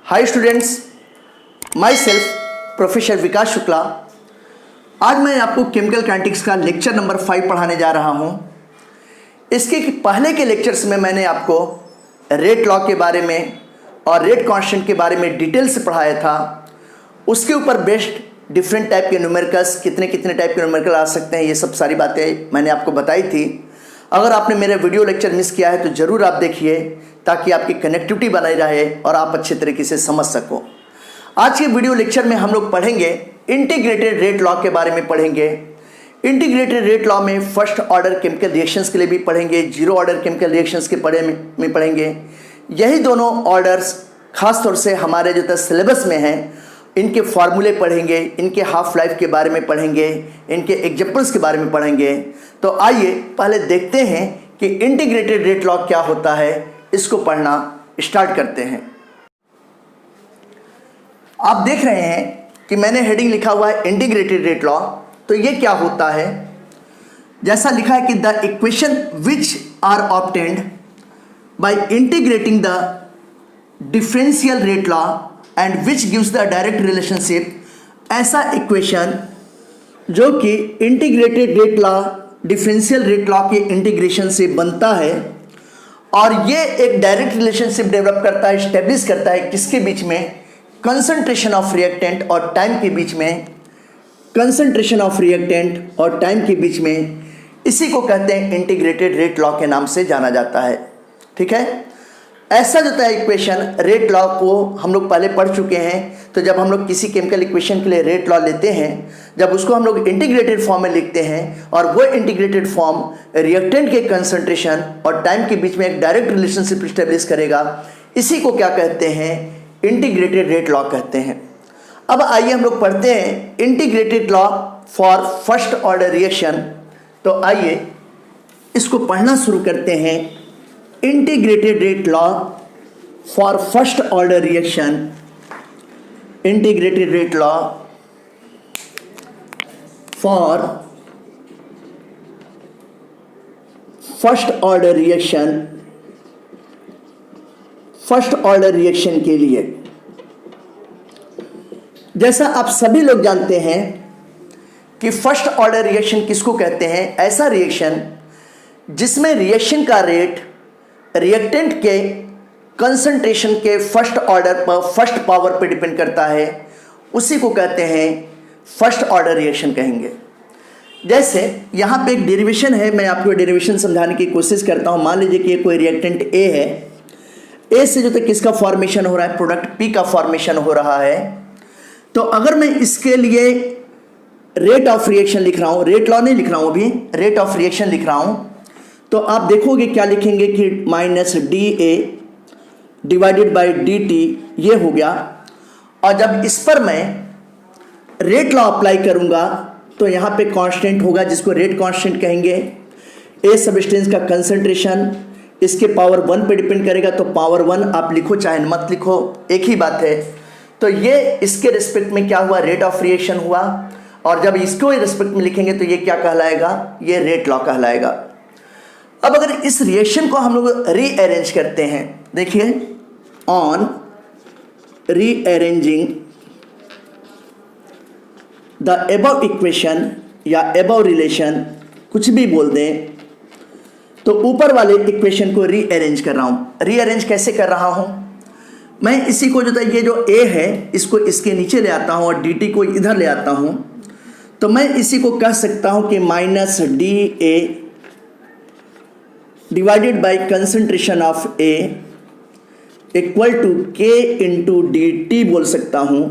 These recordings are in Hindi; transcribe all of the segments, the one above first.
हाय students, myself professor Vikas Shukla. आज मैं आपको केमिकल काइनेटिक्स का लेक्चर नंबर 5 पढ़ाने जा रहा हूं। इसके पहले के लेक्चर्स में मैंने आपको रेट लॉ के बारे में और रेट कांस्टेंट के बारे में डिटेल से पढ़ाया था। उसके ऊपर बेस्ड डिफरेंट टाइप के न्यूमेरिकल्स, कितने कितने टाइप के न्यूमेरिकल आ सकते हैं, ये सब सारी बातें मैंने आपको बताई थी। अगर आपने मेरे वीडियो लेक्चर मिस किया है तो ज़रूर आप देखिए, ताकि आपकी कनेक्टिविटी बनी रहे और आप अच्छे तरीके से समझ सको। आज के वीडियो लेक्चर में हम लोग पढ़ेंगे इंटीग्रेटेड रेट लॉ के बारे में पढ़ेंगे। इंटीग्रेटेड रेट लॉ में फर्स्ट ऑर्डर केमिकल रिएक्शंस के लिए भी पढ़ेंगे, जीरो ऑर्डर केमिकल रिएक्शंस के में पढ़ेंगे। यही दोनों ऑर्डर्स खास तौर से हमारे जो सिलेबस में हैं, इनके फार्मूले पढ़ेंगे, इनके हाफ लाइफ के बारे में पढ़ेंगे, इनके एग्जाम्पल्स के बारे में पढ़ेंगे। तो आइए पहले देखते हैं कि इंटीग्रेटेड रेट लॉ क्या होता है। इसको पढ़ना स्टार्ट करते हैं। आप देख रहे हैं कि मैंने हेडिंग लिखा हुआ है इंटीग्रेटेड रेट लॉ। तो ये क्या होता है, जैसा लिखा है कि the equation which are obtained by integrating the differential rate law and which gives the direct relationship. ऐसा इक्वेशन जो कि integrated rate law differential rate law के इंटीग्रेशन से बनता है, और ये एक डायरेक्ट रिलेशनशिप डेवलप करता है, स्टेब्लिश करता है किसके बीच में, कंसंट्रेशन ऑफ रिएक्टेंट और टाइम के बीच में। कंसंट्रेशन ऑफ रिएक्टेंट और टाइम के बीच में, इसी को कहते हैं इंटीग्रेटेड रेट लॉ के नाम से जाना जाता है। ठीक है, ऐसा जो है इक्वेशन रेट लॉ को हम लोग पहले पढ़ चुके हैं। तो जब हम लोग किसी केमिकल इक्वेशन के लिए रेट लॉ लेते हैं, जब उसको हम लोग इंटीग्रेटेड फॉर्म में लिखते हैं, और वो इंटीग्रेटेड फॉर्म रिएक्टेंट के कंसंट्रेशन और टाइम के बीच में एक डायरेक्ट रिलेशनशिप स्टेब्लिश करेगा, इसी को क्या कहते हैं, इंटीग्रेटेड रेट लॉ कहते हैं। अब आइए हम लोग पढ़ते हैं integrated law for first order reaction. तो आइए इसको पढ़ना शुरू करते हैं। Integrated rate law for first order reaction. Integrated rate law for first order reaction. First order reaction के लिए, जैसा आप सभी लोग जानते हैं कि फर्स्ट ऑर्डर रिएक्शन किसको कहते हैं, ऐसा रिएक्शन जिसमें रिएक्शन का रेट रिएक्टेंट के कंसंट्रेशन के फर्स्ट ऑर्डर पर, फर्स्ट पावर पर डिपेंड करता है, उसी को कहते हैं फर्स्ट ऑर्डर रिएक्शन कहेंगे। जैसे यहाँ पे एक डेरिवेशन है, मैं आपको डेरिवेशन समझाने की कोशिश करता हूँ। मान लीजिए कि कोई रिएक्टेंट ए है, ए से जो तो किसका फॉर्मेशन हो रहा है, प्रोडक्ट पी का फॉर्मेशन हो रहा है। तो अगर मैं इसके लिए रेट ऑफ रिएक्शन लिख रहा हूँ, रेट लॉ नहीं लिख रहा हूँ अभी, रेट ऑफ रिएक्शन लिख रहा हूँ, तो आप देखोगे क्या लिखेंगे कि minus D A divided by D T, ये हो गया। और जब इस पर मैं रेट लॉ अप्लाई करूंगा तो यहाँ पे कांस्टेंट होगा, जिसको रेट कांस्टेंट कहेंगे। ए सब्सटेंस का कंसंट्रेशन इसके पावर 1 पे डिपेंड करेगा, तो पावर 1 आप लिखो चाहे मत लिखो, एक ही बात है। तो ये इसके रिस्पेक्ट में क्या हुआ, रेट ऑफ रिएक्शन हुआ। और जब इसको रिस्पेक्ट में लिखेंगे तो ये क्या कहलाएगा, ये रेट लॉ कहलाएगा। अब अगर इस रिएक्शन को हम लोग रीअरेंज करते हैं, देखिए, on rearranging the above equation या अबव रिलेशन, कुछ भी बोल दें, तो ऊपर वाले इक्वेशन को रीअरेंज कर रहा हूं। रीअरेंज कैसे कर रहा हूं, मैं इसी को जो है, ये जो ए है इसको इसके नीचे ले आता हूं और डी टी को इधर ले आता हूं। तो मैं इसी को कह सकता हूं कि minus D A divided by concentration of A equal to K into D T बोल सकता हूं।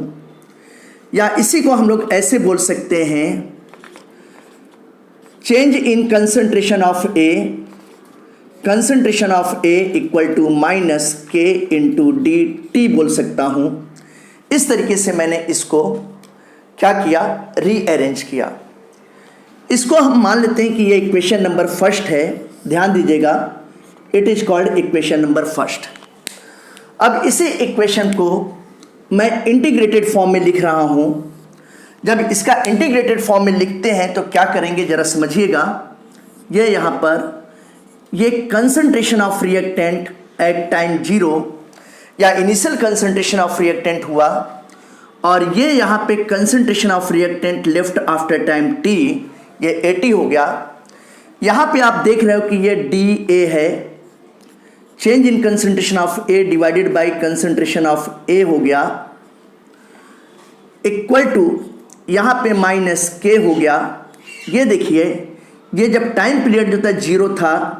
या इसी को हम लोग ऐसे बोल सकते हैं, change in concentration of A, concentration of A equal to minus K into D T बोल सकता हूं। इस तरीके से मैंने इसको क्या किया, रीअरेंज किया। इसको हम मान लेते हैं कि ये इक्वेशन नंबर फर्स्ट है। ध्यान दीजिएगा, it is called equation number first. अब इसी इक्वेशन को मैं इंटीग्रेटेड फॉर्म में लिख रहा हूं। जब इसका इंटीग्रेटेड फॉर्म में लिखते हैं तो क्या करेंगे जरा समझिएगा। ये यहाँ पर ये concentration of reactant at time 0, या इनिशियल कंसंट्रेशन ऑफ रिएक्टेंट हुआ, और ये यहाँ पे concentration of reactant left after time t, ये 80 हो गया। यहाँ पे आप देख रहे हो कि ये dA है, change in concentration of A divided by concentration of A हो गया, इक्वल टू यहाँ पे माइनस k हो गया। ये देखिए, ये जब टाइम पीरियड जो था 0 था,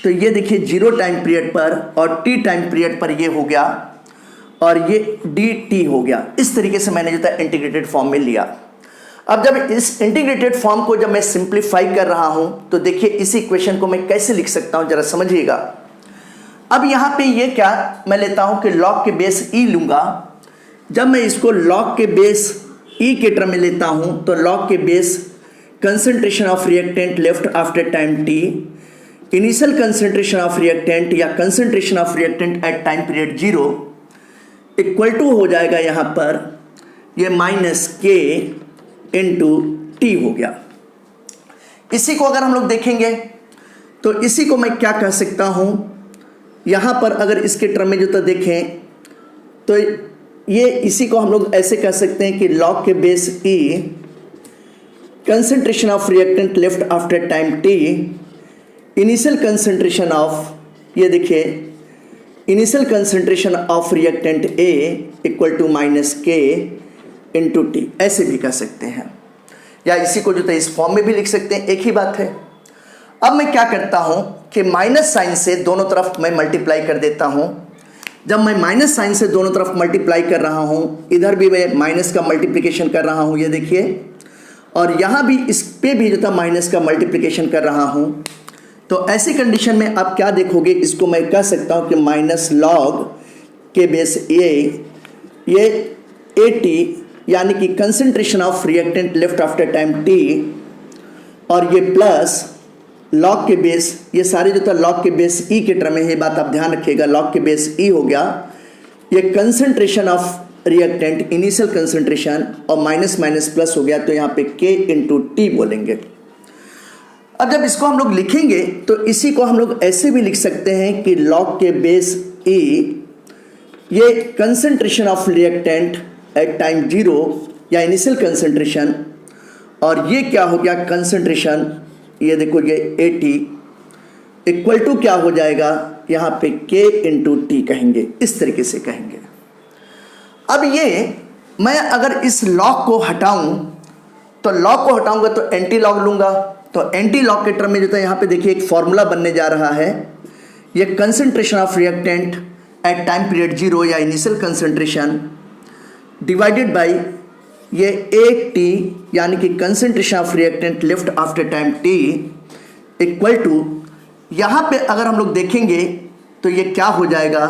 तो ये देखिए 0 टाइम पीरियड पर और t टाइम पीरियड पर ये हो गया, और ये dt हो गया। इस तरीके से मैंने जो था इंटीग्रेटेड फॉर्म में लिया। अब जब इस इंटीग्रेटेड फॉर्म को जब मैं सिंप्लीफाई कर रहा हूं, तो देखिए इस इक्वेशन को मैं कैसे लिख सकता हूं, जरा समझिएगा। अब यहां पे ये क्या मैं लेता हूं कि log के बेस e लूंगा। जब मैं इसको log के बेस e के टर्म में लेता हूं, तो log के base concentration of reactant left after time t, initial concentration of reactant या concentration of reactant at time period 0 equal to हो जाएगा यहाँ पर ये माइनस k इंटू टी हो गया। इसी को अगर हम लोग देखेंगे तो इसी को मैं क्या कह सकता हूँ, यहाँ पर अगर इसके टर्म में जो तो देखें तो ये इसी को हम लोग ऐसे कह सकते हैं कि log के base e concentration of reactant left after time t, initial concentration of, ये देखिए initial concentration of reactant A equal to minus k into T, ऐसे भी कह सकते हैं, या इसी को जो था इस फॉर्म में भी लिख सकते हैं, एक ही बात है। अब मैं क्या करता हूं कि माइनस साइन से दोनों तरफ मैं मल्टीप्लाई कर देता हूं। जब मैं माइनस साइन से दोनों तरफ मल्टीप्लाई कर रहा हूं, इधर भी मैं माइनस का मल्टीप्लिकेशन कर रहा हूं, ये देखिए, और यहाँ भी इस पे भी जो था माइनस का मल्टीप्लिकेशन कर रहा हूं। तो ऐसी कंडीशन में आप क्या देखोगे, इसको मैं कह सकता हूं कि माइनस लॉग के बेस ये 80 यानी कि concentration of reactant left after time t, और ये प्लस लॉग के बेस, ये सारे जो था लॉग के बेस e के टर्म में, ये बात आप ध्यान रखिएगा, लॉग के बेस e हो गया, ये concentration of reactant initial concentration, और माइनस माइनस प्लस हो गया, तो यहाँ पे k इंटू टी बोलेंगे। अब जब इसको हम लोग लिखेंगे तो इसी को हम लोग ऐसे भी लिख सकते हैं कि log के बेस e, ये concentration of reactant at time 0 या इनिशियल कंसंट्रेशन, और ये क्या हो गया कंसंट्रेशन, ये देखो ये 80 इक्वल टू क्या हो जाएगा, यहाँ पे k इंटू टी कहेंगे, इस तरीके से कहेंगे। अब ये मैं अगर इस log को हटाऊं, तो log को हटाऊंगा तो एंटी लॉग लूंगा, तो एंटी लॉग के टर्म में जो था यहाँ पे देखिए एक फॉर्मूला बनने जा रहा है, ये concentration of reactant at time period 0 या इनिशियल कंसंट्रेशन डिवाइडेड बाय ये 8t यानी कि concentration of reactant left after time t equal to, यहाँ पे अगर हम लोग देखेंगे तो ये क्या हो जाएगा,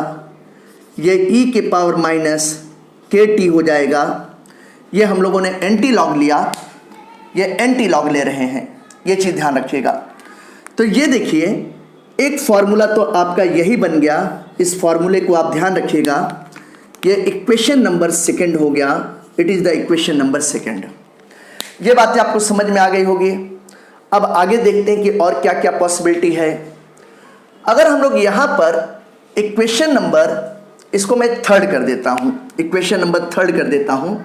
ये e के पावर माइनस kt हो जाएगा। ये हम लोगों ने एंटी लॉग लिया, ये एंटी लॉग ले रहे हैं, ये चीज़ ध्यान रखिएगा। तो ये देखिए एक फॉर्मूला तो आपका यही बन गया, इस फॉर्मूले को आप ध्यान रखिएगा, ये इक्वेशन नंबर सेकंड हो गया, it is the equation number second. ये बातें आपको समझ में आ गई होगी। अब आगे देखते हैं कि और क्या क्या पॉसिबिलिटी है। अगर हम लोग यहाँ पर इक्वेशन नंबर, इसको मैं थर्ड कर देता हूँ, इक्वेशन नंबर थर्ड कर देता हूँ,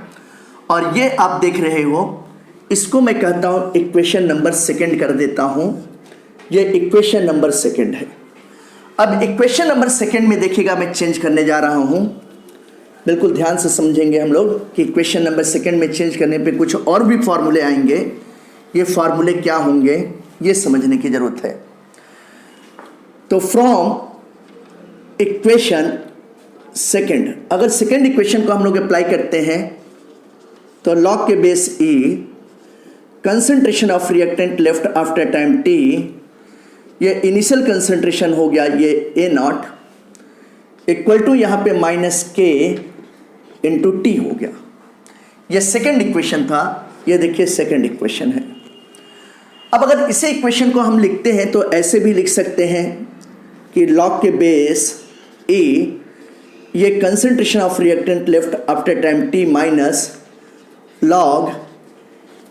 और ये आप देख रहे हो, इसको मैं कहता हूँ इक्वेशन नंबर सेकंड कर देता हूँ, ये इक्वेशन नंबर सेकंड है। अब इक्वेशन नंबर सेकंड में देखिएगा मैं चेंज करने जा रहा हूँ, बिल्कुल ध्यान से समझेंगे हम लोग कि इक्वेशन नंबर सेकंड में चेंज करने पे कुछ और भी फार्मूले आएंगे, ये फार्मूले क्या होंगे ये समझने की ज़रूरत है। तो फ्रॉम इक्वेशन सेकंड, अगर सेकंड इक्वेशन को हम लोग अप्लाई करते हैं तो log के base e concentration of reactant left after time t, ये इनिशियल कंसंट्रेशन हो गया ये A0 इक्वल टू यहाँ पे माइनस k इंटू टी हो गया। ये सेकंड इक्वेशन था, ये देखिए सेकंड इक्वेशन है। अब अगर इसे इक्वेशन को हम लिखते हैं तो ऐसे भी लिख सकते हैं कि log के बेस e, ये concentration of reactant left after time t minus log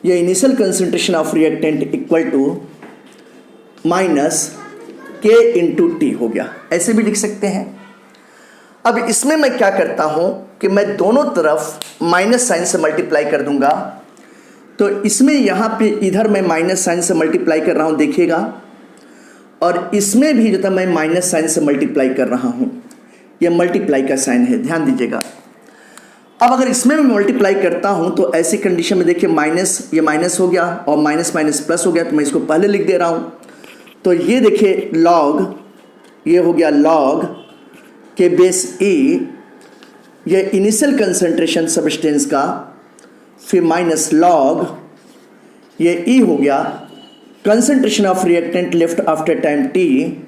ये initial concentration of reactant equal to minus k into T हो गया, ऐसे भी लिख सकते हैं। अब इसमें मैं क्या करता हूं कि मैं दोनों तरफ माइनस साइन से मल्टीप्लाई कर दूंगा। तो इसमें यहाँ पे इधर मैं माइनस साइन से मल्टीप्लाई कर रहा हूँ, देखिएगा, और इसमें भी जो था मैं माइनस साइन से मल्टीप्लाई कर रहा हूँ। ये मल्टीप्लाई का साइन है, ध्यान दीजिएगा। अब अगर इसमें मैं मल्टीप्लाई करता हूँ तो ऐसी कंडीशन में देखिए माइनस, ये माइनस हो गया और माइनस माइनस प्लस हो गया, तो मैं इसको पहले लिख दे रहा हूँ। तो ये देखिए लॉग, ये हो गया लॉग के बेस ई, ये इनिशियल कंसंट्रेशन सब्सटेंस का, फिर माइनस लॉग ये ई हो गया concentration of reactant left after time T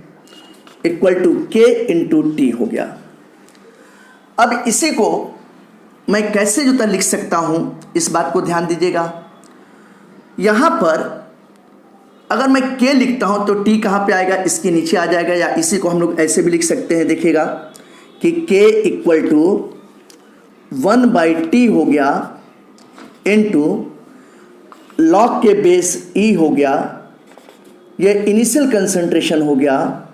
equal to K into T हो गया। अब इसी को मैं कैसे जो लिख सकता हूं, इस बात को ध्यान दीजिएगा। यहां पर अगर मैं के लिखता हूं तो टी कहां पे आएगा, इसके नीचे आ जाएगा, या इसी को हम लोग ऐसे भी लिख सकते हैं, देखिएगा कि के इक्वल टू 1/t हो गया इनटू लॉग के बेस ई हो गया, ये इनिशियल कंसंट्रेशन हो गया,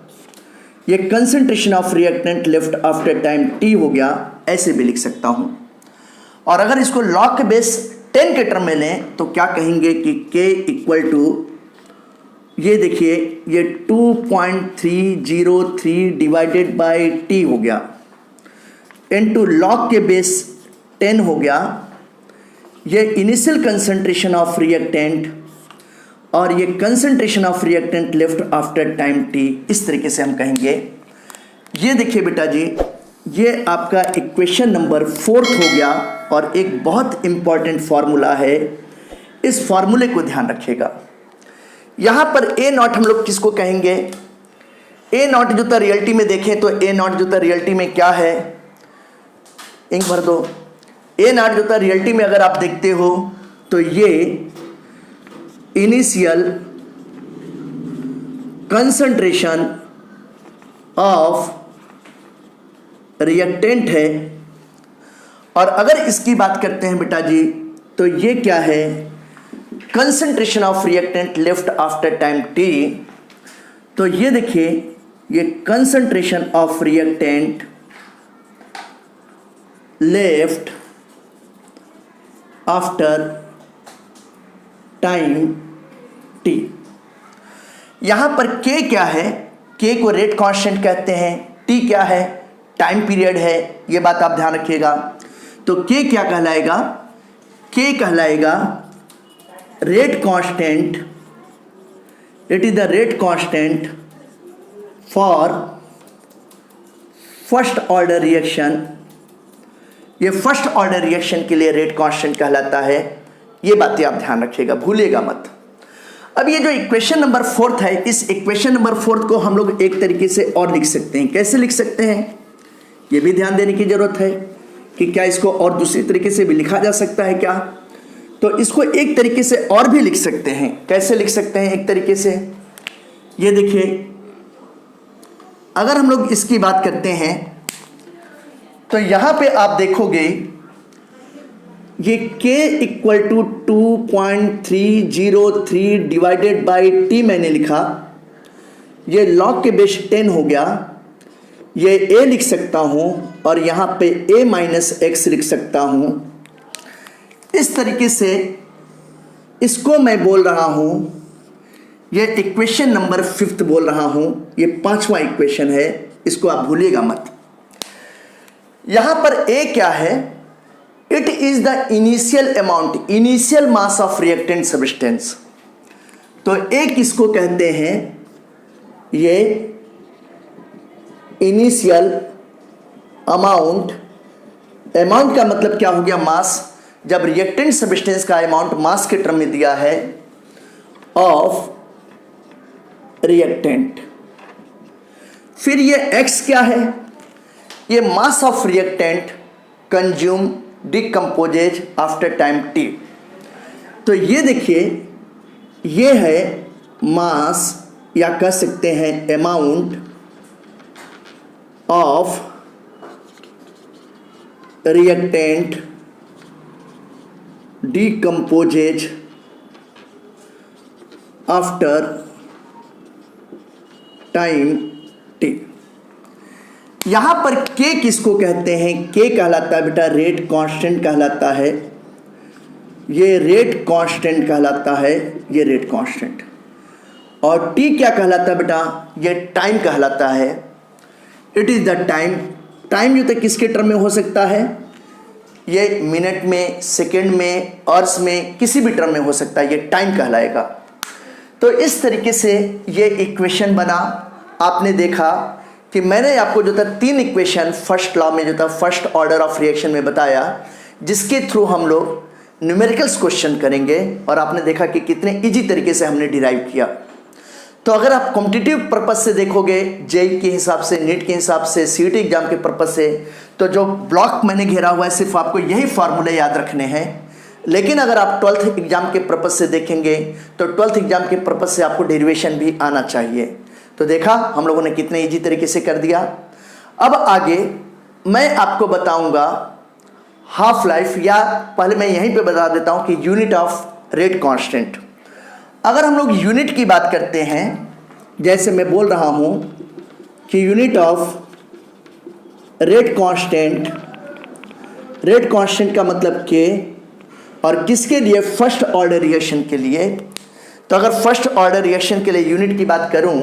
ये concentration of reactant left after time T हो गया, ऐसे भी लिख सकता हूं। और अगर इसको लॉग के बेस 10 के टर्म में लें तो क्या कहेंगे कि k इक्वल टू, ये देखिए ये 2.303 डिवाइडेड बाई टी हो गया इनटू लॉग के बेस 10 हो गया, ये इनिशियल कंसंट्रेशन ऑफ रिएक्टेंट और ये concentration of reactant left after time T, इस तरीके से हम कहेंगे। ये देखिए बेटा जी, ये आपका इक्वेशन नंबर 4 हो गया। और एक बहुत इंपॉर्टेंट फॉर्मूला है, इस फॉर्मूले को ध्यान रखिएगा। यहां पर ए नॉट हम लोग किसको कहेंगे, ए नॉट जो था रियलिटी में देखें तो ए नॉट जो था रियलिटी में क्या है, इंक भर दो। ए नॉट जो था रियलिटी में अगर आप देखते हो तो ये इनिशियल कंसंट्रेशन ऑफ रिएक्टेंट है। और अगर इसकी बात करते हैं बेटा जी तो ये क्या है, concentration of reactant left after time T. तो ये देखिए ये concentration of reactant left after time T. यहां पर के क्या है, के को रेट कांस्टेंट कहते हैं, टी क्या है, टाइम पीरियड है, ये बात आप ध्यान रखिएगा। तो के क्या कहलाएगा, के कहलाएगा rate constant, it is the rate constant for first order reaction. ये फर्स्ट ऑर्डर रिएक्शन के लिए रेट कांस्टेंट कहलाता है, ये बातें आप ध्यान रखिएगा, भूलिएगा मत। अब ये जो इक्वेशन नंबर 4 है, इस इक्वेशन नंबर 4 को हम लोग एक तरीके से और लिख सकते हैं। कैसे लिख सकते हैं, ये भी ध्यान देने की जरूरत है कि क्या इसको और दूसरी तरीके से भी लिखा जा सकता है क्या। तो इसको एक तरीके से और भी लिख सकते हैं। कैसे लिख सकते हैं एक तरीके से, ये देखिए, अगर हम लोग इसकी बात करते हैं तो यहां पे आप देखोगे ये k equal to 2.303 divided by T मैंने लिखा, ये लॉग के बेस 10 हो गया, ये a लिख सकता हूं और यहां पे a माइनस एक्स लिख सकता हूं। इस तरीके से इसको मैं बोल रहा हूं, ये इक्वेशन नंबर 5 बोल रहा हूं, ये 5वां इक्वेशन है, इसको आप भूलिएगा मत। यहां पर a क्या है, it is the initial amount, initial mass of reactant substance. तो a किसको कहते हैं, ये इनिशियल अमाउंट, अमाउंट का मतलब क्या हो गया, मास। जब रिएक्टेंट सब्सटेंस का अमाउंट मास के टर्म में दिया है ऑफ रिएक्टेंट, फिर ये x क्या है, ये mass of reactant consume decomposes after time t। तो ये देखिए ये है मास, या कह सकते हैं amount of reactant decomposes after time T. यहां पर के किसको कहते हैं? के कहलाता है बेटा रेट कांस्टेंट कहलाता है, ये रेट कांस्टेंट कहलाता है, ये रेट कांस्टेंट। और टी क्या कहलाता है बेटा? ये टाइम कहलाता है। It is the time. Time जो तक किसके टर्म में हो सकता है? ये मिनट में, सेकंड में, आवर्स में, किसी भी टर्म में हो सकता है, ये टाइम कहलाएगा। तो इस तरीके से ये इक्वेशन बना। आपने देखा कि मैंने आपको जो था 3 इक्वेशन फर्स्ट लॉ में जो था फर्स्ट ऑर्डर ऑफ रिएक्शन में बताया, जिसके थ्रू हम लोग न्यूमेरिकल्स क्वेश्चन करेंगे, और आपने देखा कि कितने इजी तरीके से हमने डिराइव किया। तो अगर आप कॉम्पिटिटिव पर्पस से देखोगे, जेई के हिसाब से, नीट के हिसाब से, सीईटी एग्जाम के पर्पस से, तो जो ब्लॉक मैंने घेरा हुआ है सिर्फ आपको यही फार्मूले याद रखने हैं। लेकिन अगर आप 12th एग्जाम के पर्पस से देखेंगे तो 12th एग्जाम के पर्पस से आपको डेरिवेशन भी आना चाहिए। तो देखा हम लोगों ने कितने इजी तरीके से कर दिया। अब आगे मैं आपको बताऊंगा हाफ लाइफ, या पहले मैं यहीं पे बता देता हूं कि यूनिट ऑफ रेट कांस्टेंट। अगर हम लोग यूनिट की बात करते हैं, जैसे मैं बोल रहा हूं कि unit of rate constant, rate constant का मतलब के, और किसके लिए? फर्स्ट ऑर्डर रिएक्शन के लिए। तो अगर फर्स्ट ऑर्डर रिएक्शन के लिए यूनिट की बात करूं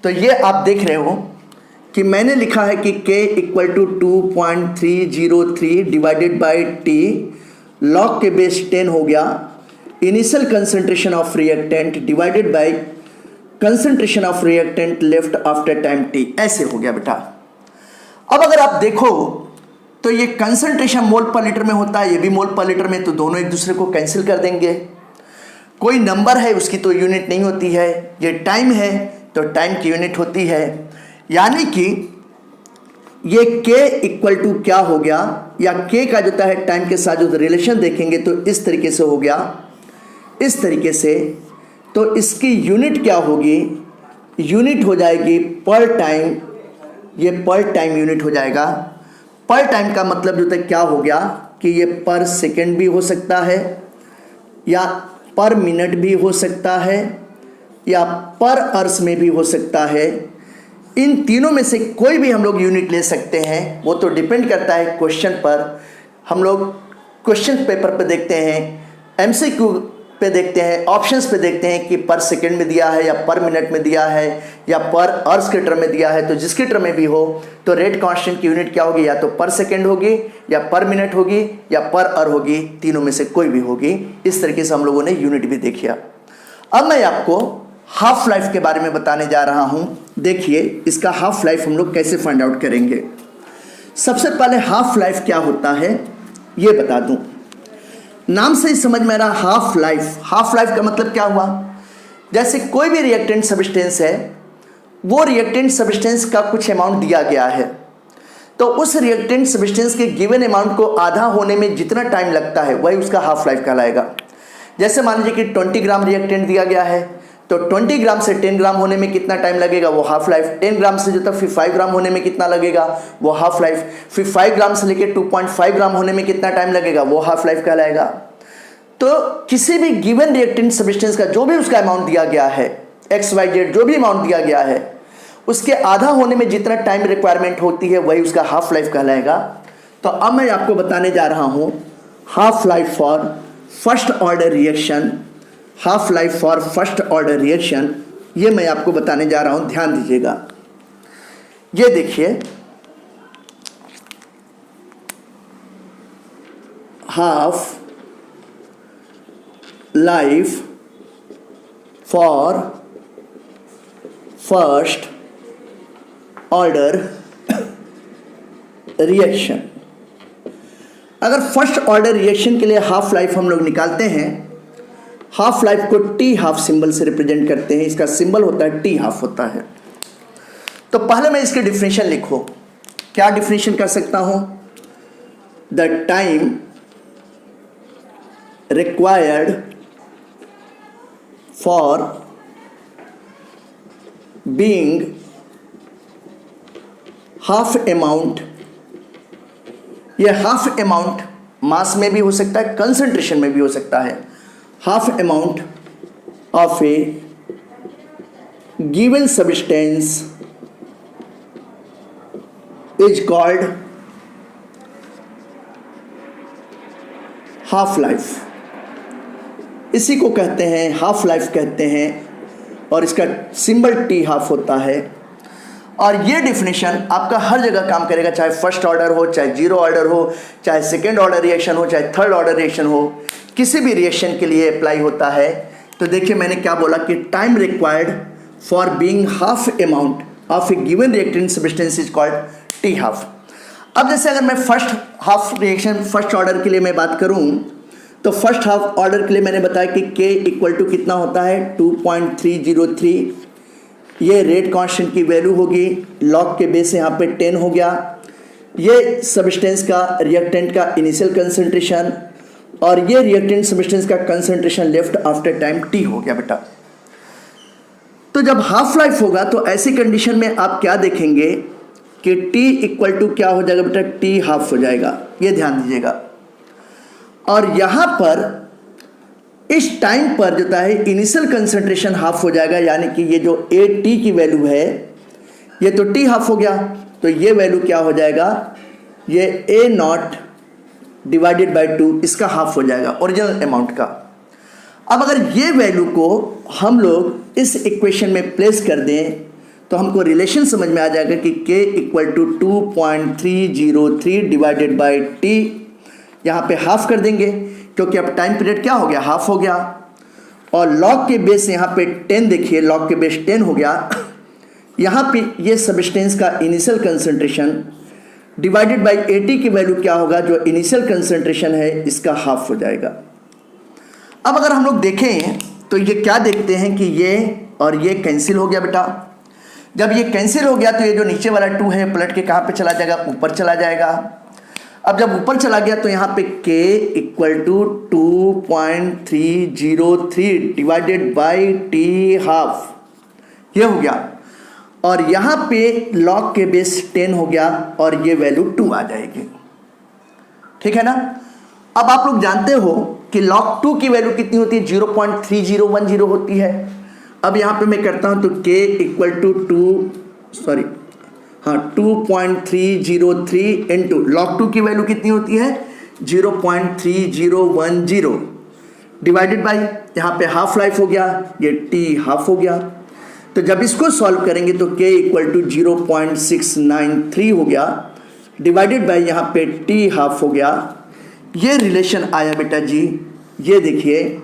तो ये आप देख रहे हो कि मैंने लिखा है कि K equal to 2.303 divided by T, log के बेस 10 हो गया, initial concentration of reactant divided by concentration of reactant left after time T, ऐसे हो गया बेटा। अब अगर आप देखो तो ये कंसंट्रेशन मोल पर लीटर में होता है, ये भी मोल पर लीटर में, तो दोनों एक दूसरे को कैंसिल कर देंगे। कोई नंबर है उसकी तो यूनिट नहीं होती है, ये टाइम है तो टाइम की यूनिट होती है। यानी कि ये K इक्वल टू क्या हो गया, या K का जो है टाइम के साथ जो रिलेशन देखेंगे तो इस तरीके से हो गया, इस तरीके से। तो इसकी यूनिट क्या होगी? यूनिट हो जाएगी पर टाइम, ये पर टाइम यूनिट हो जाएगा। पर टाइम का मतलब जो तक क्या हो गया कि ये पर सेकंड भी हो सकता है, या पर मिनट भी हो सकता है, या पर आवर्स में भी हो सकता है। इन तीनों में से कोई भी हम लोग यूनिट ले सकते हैं, वो तो डिपेंड करता है क्वेश्चन पर। हम लोग क्वेश्चन पेपर पे देखते हैं, एमसीक्यू पे देखते हैं, ऑप्शंस पे देखते हैं कि पर सेकंड में दिया है, या पर मिनट में दिया है, या पर आवर्स के टर्म में दिया है। तो जिसके टर्म में भी हो तो रेट कांस्टेंट की यूनिट क्या होगी? या तो पर सेकंड होगी, या पर मिनट होगी, या पर आवर होगी, तीनों में से कोई भी होगी। इस तरीके से हम लोगों ने यूनिट भी देखिया। अब मैं आपको हाफ लाइफ के बारे में बताने जा रहा हूं। देखिए इसका हाफ लाइफ हम लोग कैसे फाइंड आउट करेंगे। सबसे पहले हाफ लाइफ क्या होता है ये बता दूं। नाम से ही समझ में आ रहा, हाफ लाइफ। हाफ लाइफ का मतलब क्या हुआ? जैसे कोई भी रिएक्टेंट सब्सटेंस है, वो रिएक्टेंट सब्सटेंस का कुछ अमाउंट दिया गया है, तो उस रिएक्टेंट सब्सटेंस के गिवन अमाउंट को आधा होने में जितना टाइम लगता है वही उसका हाफ लाइफ कहलाएगा। जैसे मान लीजिए कि 20 ग्राम रिएक्टेंट दिया गया है, तो 20 ग्राम से 10 ग्राम होने में कितना टाइम लगेगा? वो हाफ लाइफ। 10 ग्राम से जो था फिर 5 ग्राम होने में कितना लगेगा? वो हाफ लाइफ। फिर 5 ग्राम से लेकर 2.5 ग्राम होने में कितना टाइम लगेगा? वो हाफ लाइफ कहलाएगा। तो किसी भी गिवन रिएक्टेंट सब्सटेंस का जो भी उसका अमाउंट दिया गया है, XYZ जो भी अमाउंट दिया गया है, उसके आधा होने में जितना टाइम रिक्वायरमेंट होती है वही उसका हाफ लाइफ कहलाएगा। तो अब मैं आपको बताने जा रहा हूं half life for first order reaction. Half life for first order reaction ये मैं आपको बताने जा रहा हूं, ध्यान दीजिएगा। ये देखिए, half life for first order reaction. अगर फर्स्ट ऑर्डर रिएक्शन के लिए हाफ लाइफ हम लोग निकालते हैं, हाफ लाइफ को टी हाफ सिंबल से रिप्रेजेंट करते हैं। इसका सिंबल होता है टी हाफ होता है। तो पहले मैं इसके डिफिनेशन लिखूं, क्या डिफिनेशन कर सकता हूं? The time required for being half amount. ये हाफ अमाउंट मास में भी हो सकता है, कंसंट्रेशन में भी हो सकता है। Half amount of A given substance is called half life. इसी को कहते हैं हाफ लाइफ कहते हैं, और इसका सिंबल टी हाफ होता है। और ये डिफिनेशन आपका हर जगह काम करेगा, चाहे फर्स्ट ऑर्डर हो, चाहे जीरो ऑर्डर हो, चाहे सेकेंड ऑर्डर रिएक्शन हो, चाहे थर्ड ऑर्डर रिएक्शन हो, किसी भी रिएक्शन के लिए अप्लाई होता है। तो देखिए मैंने क्या बोला कि time required for being half amount of A given reactant substance is called T half. अब जैसे अगर मैं first half reaction first order के लिए मैं बात करूं, तो फर्स्ट हाफ ऑर्डर के लिए मैंने बताया कि K इक्वल टू कितना होता है 2.303। ये रेट कांस्टेंट की वैल्यू होगी, लॉग के बेस यहाँ पे 10 हो गया। ये सब्सटेंस का रिएक्टेंट का इनिशियल कंसंट्रेशन, और ये रिएक्टेंट सब्सटेंस का concentration left after time T हो गया बेटा। तो जब हाफ लाइफ होगा तो ऐसी कंडीशन में आप क्या देखेंगे कि T इक्वल टू क्या हो जाएगा बेटा, T हाफ हो जाएगा, ये ध्यान दीजिएगा। और यहाँ पर इस टाइम पर जो है इनिशियल कंसंट्रेशन हाफ हो जाएगा, यानी कि ये जो AT की वैल्यू है ये तो T हाफ हो गया, तो ये वैल्यू क्या हो जाएगा, ये A नॉट डिवाइडेड बाई 2 इसका हाफ हो जाएगा ओरिजिनल अमाउंट का। अब अगर ये वैल्यू को हम लोग इस इक्वेशन में प्लेस कर दें तो हमको रिलेशन समझ में आ जाएगा कि K equal to 2.303 divided by T, यहाँ पे हाफ कर देंगे क्योंकि अब टाइम पीरियड क्या हो गया, हाफ हो गया। और लॉग के बेस यहाँ पे 10 देखिए, लॉग के बेस 10 हो गया। यहाँ पे ये सब्सटेंस का इनिशियल कंसंट्रेशन डिवाइडेड बाई 80 की वैल्यू क्या होगा, जो इनिशियल कंसंट्रेशन है इसका हाफ हो जाएगा। अब अगर हम लोग देखें तो ये क्या देखते हैं कि ये और ये कैंसिल हो गया बेटा। जब ये कैंसिल हो गया तो ये जो नीचे वाला 2 है पलट के कहाँ पे चला जाएगा, ऊपर चला जाएगा। अब जब ऊपर चला गया तो यहाँ पे K equal to 2.303 divided by T half, ये हो गया। और यहाँ पे लॉग के बेस 10 हो गया और ये वैल्यू 2 आ जाएगी, ठीक है ना। अब आप लोग जानते हो कि log 2 की वैल्यू कितनी होती है, 0.3010 होती है। अब यहाँ पे मैं करता हूँ तो K equal to 2.303 into log 2 की वैल्यू कितनी होती है 0.3010 डिवाइडेड बाई, यहाँ पे हाफ लाइफ हो गया, ये T हाफ हो गया। तो जब इसको सॉल्व करेंगे तो K इक्वल टू 0.693 हो गया डिवाइडेड बाई यहाँ पे T हाफ हो गया। ये रिलेशन आया बेटा जी, ये देखिए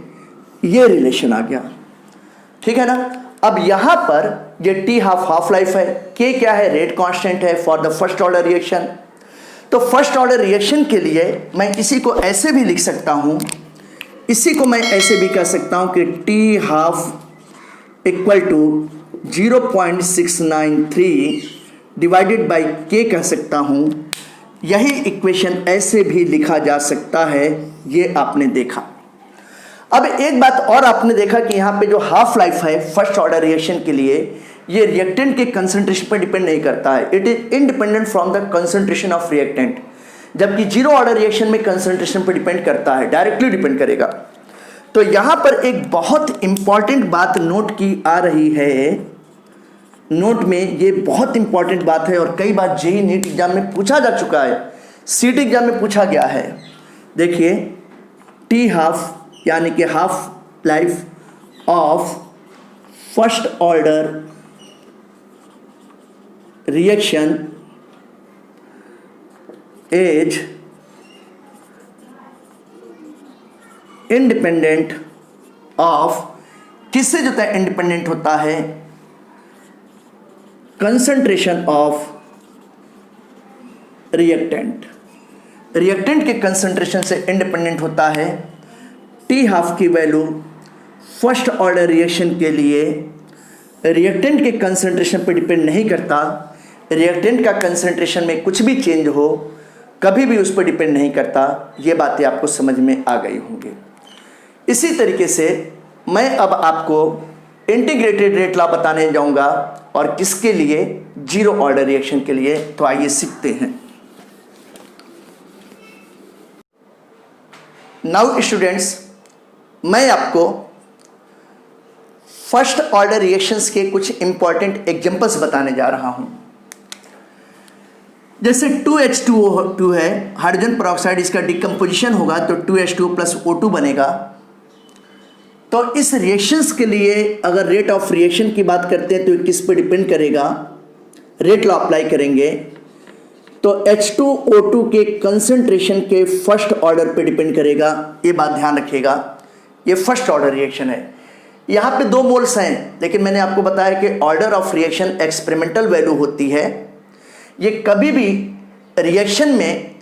ये रिलेशन आ गया, ठीक है ना। अब यहाँ पर ये T हाफ लाइफ है, K क्या है, रेट कांस्टेंट है for the first order reaction. तो फर्स्ट ऑर्डर रिएक्शन के लिए मैं इसी को ऐसे भी लिख सकता हूँ, इसी को मैं ऐसे भी कह सकता हूँ कि T half equal to 0.693 divided by K कह सकता हूँ। यही इक्वेशन ऐसे भी लिखा जा सकता है, ये आपने देखा। अब एक बात और आपने देखा कि यहाँ पे जो हाफ लाइफ है फर्स्ट ऑर्डर रिएक्शन के लिए, ये रिएक्टेंट के कंसंट्रेशन पर डिपेंड नहीं करता है, it is independent from the concentration of reactant. जबकि जीरो ऑर्डर रिएक्शन में कंसंट्रेशन पर डिपेंड करता है, डायरेक्टली डिपेंड करेगा। तो यहाँ पर एक बहुत इंपॉर्टेंट बात नोट की आ रही है, नोट में ये बहुत इंपॉर्टेंट बात है और कई बार जेईई नीट एग्जाम में पूछा जा चुका है, सीट एग्जाम में पूछा गया है। देखिए टी हाफ यानी कि half life of first order reaction is independent of, किससे जो है इंडिपेंडेंट होता है, कंसंट्रेशन ऑफ रिएक्टेंट। रिएक्टेंट के कंसंट्रेशन से इंडिपेंडेंट होता है। टी हाफ की वैल्यू फर्स्ट ऑर्डर रिएक्शन के लिए रिएक्टेंट के कंसंट्रेशन पर डिपेंड नहीं करता, रिएक्टेंट का कंसंट्रेशन में कुछ भी चेंज हो कभी भी उस पर डिपेंड नहीं करता। ये बातें आपको समझ में आ गई होंगी। इसी तरीके से मैं अब आपको इंटीग्रेटेड रेट लॉ बताने जाऊंगा, और किसके लिए, जीरो ऑर्डर रिएक्शन के लिए। तो आइए सीखते हैं। नाउ स्टूडेंट्स, मैं आपको फर्स्ट ऑर्डर रिएक्शंस के कुछ इंपॉर्टेंट एग्जांपल्स बताने जा रहा हूं। जैसे 2H2O2 है, हाइड्रोजन पेरोक्साइड, इसका डिकम्पोजिशन होगा तो 2H2O प्लस O2 बनेगा। तो इस रिएक्शंस के लिए अगर रेट ऑफ रिएक्शन की बात करते हैं तो किस पे डिपेंड करेगा, रेट लॉ अप्लाई करेंगे तो H2O2 के कंसंट्रेशन के फर्स्ट ऑर्डर पे डिपेंड करेगा। ये बात ध्यान रखिएगा, ये फर्स्ट ऑर्डर रिएक्शन है। यहाँ पे 2 मोल्स हैं, लेकिन मैंने आपको बताया कि order of reaction experimental value होती है। ये कभी भी रिएक्शन में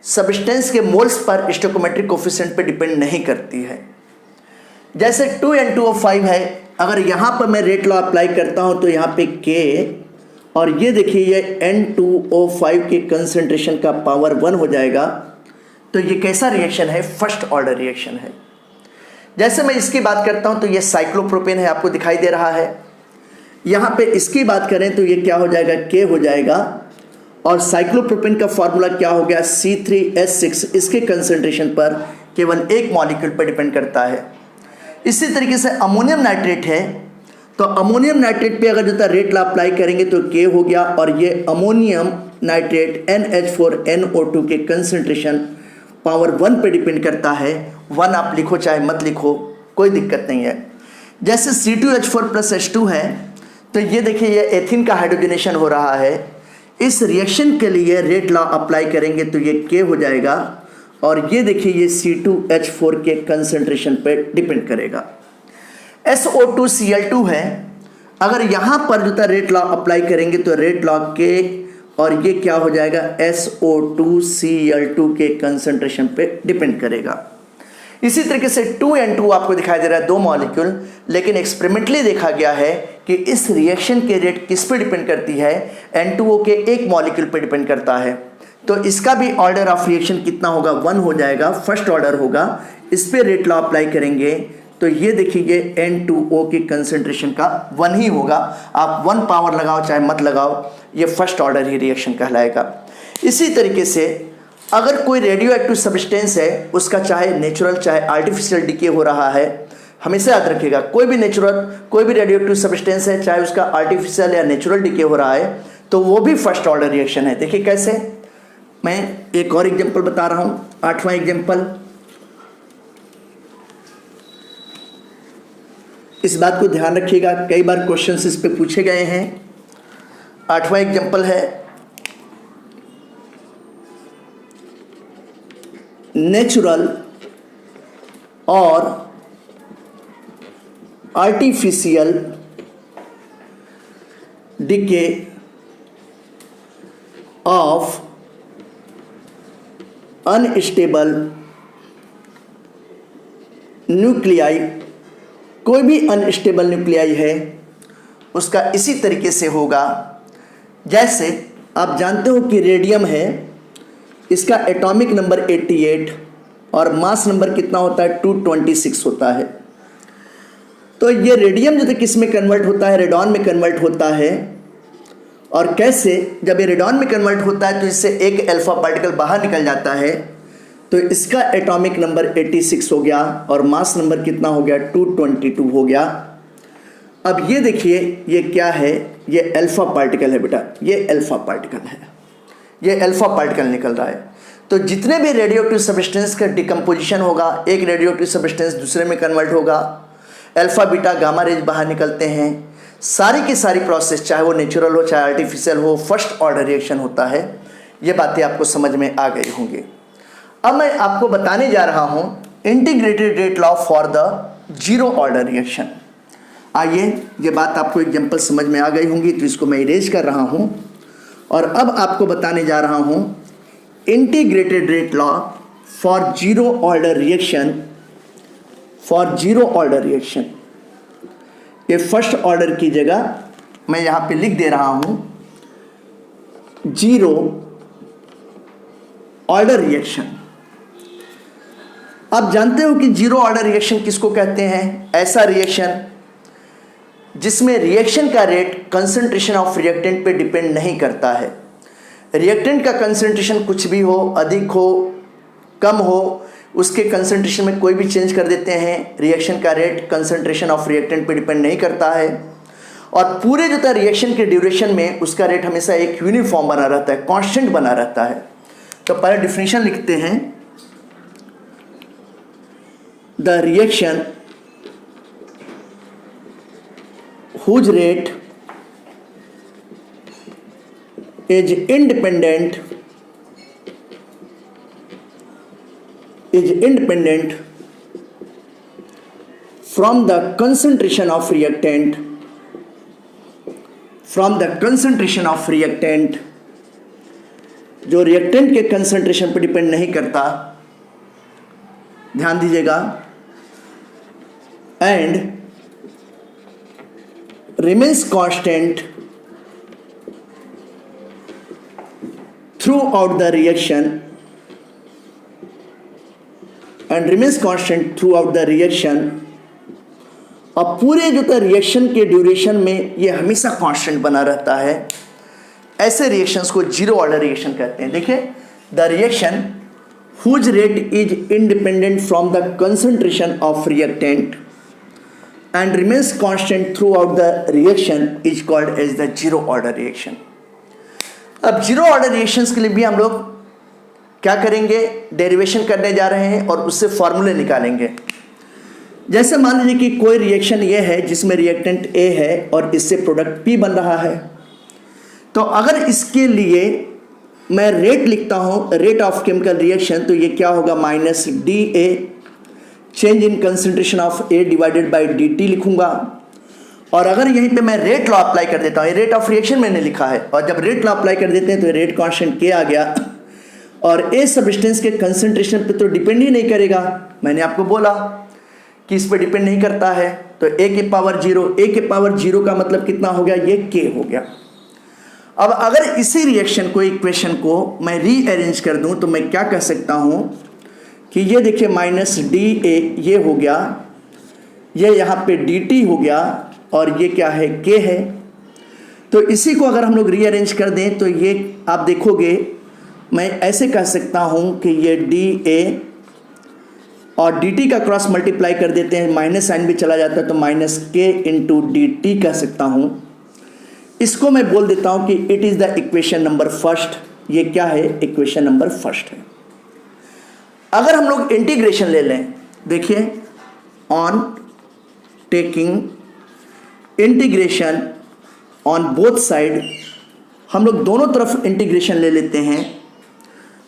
सब्सटेंस के मोल्स पर स्टोइकोमेट्रिक कोफिशिएंट पे डिपेंड नहीं करती है। जैसे 2N2O5 है, अगर यहाँ पर मैं रेट लॉ अप्लाई करता हूँ तो यहाँ पे K, और ये देखिए ये N2O5 के कंसंट्रेशन का पावर 1 हो जाएगा। तो ये कैसा रिएक्शन है, फर्स्ट ऑर्डर रिएक्शन है। जैसे मैं इसकी बात करता हूँ तो ये साइक्लोप्रोपेन है, आपको दिखाई दे रहा है। यहाँ पे इसकी बात करें तो ये क्या हो जाएगा, K हो जाएगा, और साइक्लोप्रोपेन का फॉर्मूला क्या हो गया, C3H6। इसके कंसंट्रेशन पर केवल एक मॉलिक्यूल पर डिपेंड करता है। इसी तरीके से अमोनियम नाइट्रेट है, तो अमोनियम नाइट्रेट पे अगर जो रेट लॉ अप्लाई करेंगे तो K हो गया, और ये अमोनियम नाइट्रेट NH4NO2 के कंसंट्रेशन पावर 1 पे डिपेंड करता है। 1 आप लिखो चाहे मत लिखो, कोई दिक्कत नहीं है। जैसे C2H4 प्लस H2 है, तो ये देखिए ये एथिन का हाइड्रोजनेशन हो रहा है। इस रिएक्शन के लिए रेट लॉ अप्लाई करेंगे तो ये K हो जाएगा, और ये देखिए ये C2H4 के कंसंट्रेशन पे डिपेंड करेगा। SO2Cl2 है, अगर यहाँ पर जो रेट लॉ अप्लाई करेंगे तो रेट लॉ K, और ये क्या हो जाएगा, SO2Cl2 के कंसंट्रेशन पे डिपेंड करेगा। इसी तरीके से 2N2 आपको दिखाई दे रहा है 2 मॉलिक्यूल, लेकिन एक्सपेरिमेंटली देखा गया है कि इस रिएक्शन के रेट किस पे डिपेंड करती है, N2O के एक मॉलिक्यूल पे डिपेंड करता है। तो इसका भी ऑर्डर ऑफ रिएक्शन कितना होगा, 1 हो जाएगा, फर्स्ट ऑर्डर होगा। इस पे रेट लॉ अप्लाई करेंगे तो ये देखिए N2O के कंसंट्रेशन का 1 ही होगा। आप 1 पावर लगाओ चाहे मत लगाओ, ये फर्स्ट ऑर्डर ही रिएक्शन कहलाएगा। इसी तरीके से अगर कोई रेडियो एक्टिव सब्सटेंस है, उसका चाहे नेचुरल चाहे आर्टिफिशियल डिके हो रहा है, हमेशा याद रखिएगा कोई भी नेचुरल कोई भी रेडियो एक्टिव सब्सटेंस है, चाहे उसका आर्टिफिशियल या नेचुरल डिके हो रहा है, तो वो भी फर्स्ट ऑर्डर रिएक्शन है। देखिए कैसे, मैं एक और एग्जांपल बता रहा हूँ, 8वां एग्जांपल। इस बात को ध्यान रखिएगा, कई बार क्वेश्चंस इस पे पूछे गए हैं। 8वां एग्जांपल है नेचुरल और artificial decay of unstable nuclei. कोई भी अनस्टेबल न्यूक्लियाई है उसका इसी तरीके से होगा, जैसे आप जानते हो कि रेडियम है, इसका एटॉमिक नंबर 88 और मास नंबर कितना होता है, 226 होता है। तो ये रेडियम जो किस में कन्वर्ट होता है, रेडॉन में कन्वर्ट होता है। और कैसे, जब ये रेडॉन में कन्वर्ट होता है तो इससे एक अल्फा पार्टिकल बाहर निकल जाता है, तो इसका एटॉमिक नंबर 86 हो गया और मास नंबर कितना हो गया, 222 हो गया। अब ये देखिए ये क्या है, ये अल्फा पार्टिकल है बेटा, ये अल्फा पार्टिकल है, ये अल्फा पार्टिकल निकल रहा है। तो जितने भी रेडियोएक्टिव सब्सटेंस का डिकम्पोजिशन होगा, एक रेडियोएक्टिव सब्सटेंस दूसरे में कन्वर्ट होगा, अल्फा बीटा गामा रेज बाहर निकलते हैं, सारी की सारी प्रोसेस चाहे वो नेचुरल हो चाहे आर्टिफिशियल हो, फर्स्ट ऑर्डर रिएक्शन होता है। ये बातें आपको समझ में आ गई होंगी। अब मैं आपको बताने जा रहा हूँ integrated rate law for the zero order reaction. आइए, ये बात आपको एग्जाम्पल समझ में आ गई होंगी, तो इसको मैं इरेज कर रहा हूँ और अब आपको बताने जा रहा हूँ integrated rate law for zero order reaction. For zero order reaction, ये फर्स्ट ऑर्डर की जगह मैं यहाँ पे लिख दे रहा हूँ जीरो ऑर्डर रिएक्शन। आप जानते हो कि जीरो ऑर्डर रिएक्शन किसको कहते हैं? ऐसा रिएक्शन जिसमें रिएक्शन का रेट कंसंट्रेशन ऑफ रिएक्टेंट पे डिपेंड नहीं करता है। रिएक्टेंट का कंसंट्रेशन कुछ भी हो, अधिक हो कम हो, उसके कंसंट्रेशन में कोई भी चेंज कर देते हैं, रिएक्शन का रेट कंसंट्रेशन ऑफ रिएक्टेंट पे डिपेंड नहीं करता है। और पूरे जो था रिएक्शन के ड्यूरेशन में उसका रेट हमेशा एक यूनिफॉर्म बना रहता है, कांस्टेंट बना रहता है। तो पहले डिफिनेशन लिखते हैं, the reaction whose rate is independent from the concentration of reactant, जो रिएक्टेंट के कंसंट्रेशन पर डिपेंड नहीं करता, ध्यान दीजिएगा, and remains constant throughout the reaction, और पूरे जो था रिएक्शन के ड्यूरेशन में ये हमेशा कांस्टेंट बना रहता है। ऐसे रिएक्शंस को जीरो ऑर्डर रिएक्शन कहते हैं। देखिए, the reaction whose rate is independent from the concentration of reactant and remains constant throughout the reaction is called as the zero order reaction. अब जीरो ऑर्डर रिएक्शंस के लिए भी हम लोग क्या करेंगे, डेरिवेशन करने जा रहे हैं और उससे फॉर्मूले निकालेंगे। जैसे मान लीजिए कि कोई रिएक्शन ये है जिसमें रिएक्टेंट A है और इससे प्रोडक्ट P बन रहा है, तो अगर इसके लिए मैं रेट लिखता हूँ, रेट ऑफ केमिकल रिएक्शन, तो ये क्या होगा, minus DA change in concentration of A divided by DT लिखूंगा। और अगर यहीं पे मैं रेट लॉ अप्लाई कर देता हूँ, ये रेट ऑफ रिएक्शन मैंने लिखा है, और जब रेट लॉ अप्लाई कर देते हैं तो रेट कांस्टेंट K आ गया, और A सब्सटेंस के कंसंट्रेशन पे तो डिपेंड ही नहीं करेगा। मैंने आपको बोला कि इस पर डिपेंड नहीं करता है, तो A के पावर जीरो का मतलब कितना हो गया, ये K हो गया। अब अगर इसी रिएक्शन को, इक्वेशन को मैं रीअरेंज कर दूं तो मैं क्या कह सकता हूं कि ये देखिए माइनस DA ये हो गया, ये यहाँ पे DT हो गया, और ये क्या है, K है। तो इसी को अगर हम लोग रीअरेंज कर दें तो ये आप देखोगे, मैं ऐसे कह सकता हूँ कि ये DA और DT का क्रॉस मल्टीप्लाई कर देते हैं, माइनस साइन भी चला जाता है, तो माइनस K इंटू DT कह सकता हूँ। इसको मैं बोल देता हूँ कि it is the equation number first. ये क्या है, इक्वेशन नंबर फर्स्ट है। अगर हम लोग इंटीग्रेशन ले लें, देखिए, on taking integration on both side, हम लोग दोनों तरफ इंटीग्रेशन ले लेते हैं,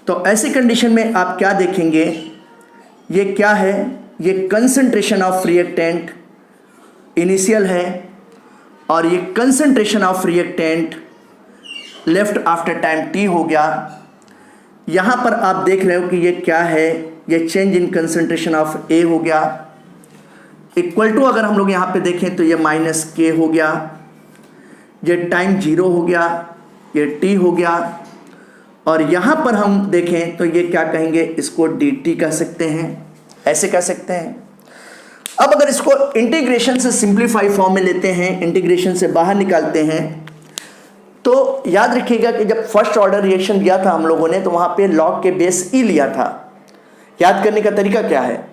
तो ऐसी कंडीशन में आप क्या देखेंगे, ये क्या है, ये कंसंट्रेशन ऑफ रिएक्टेंट इनिशियल है, और ये concentration of reactant left after time T हो गया। यहाँ पर आप देख रहे हो कि ये क्या है, ये change in concentration of A हो गया, इक्वल टू अगर हम लोग यहाँ पे देखें तो ये माइनस K हो गया, ये टाइम 0 हो गया, ये T हो गया, और यहाँ पर हम देखें तो ये क्या कहेंगे, इसको DT कह सकते हैं, ऐसे कह सकते हैं। अब अगर इसको इंटीग्रेशन से सिंप्लीफाई फॉर्म में लेते हैं, इंटीग्रेशन से बाहर निकालते हैं, तो याद रखिएगा कि जब फर्स्ट ऑर्डर रिएक्शन दिया था हम लोगों ने, तो वहाँ पे लॉग के बेस E लिया था। याद करने का तरीका क्या है,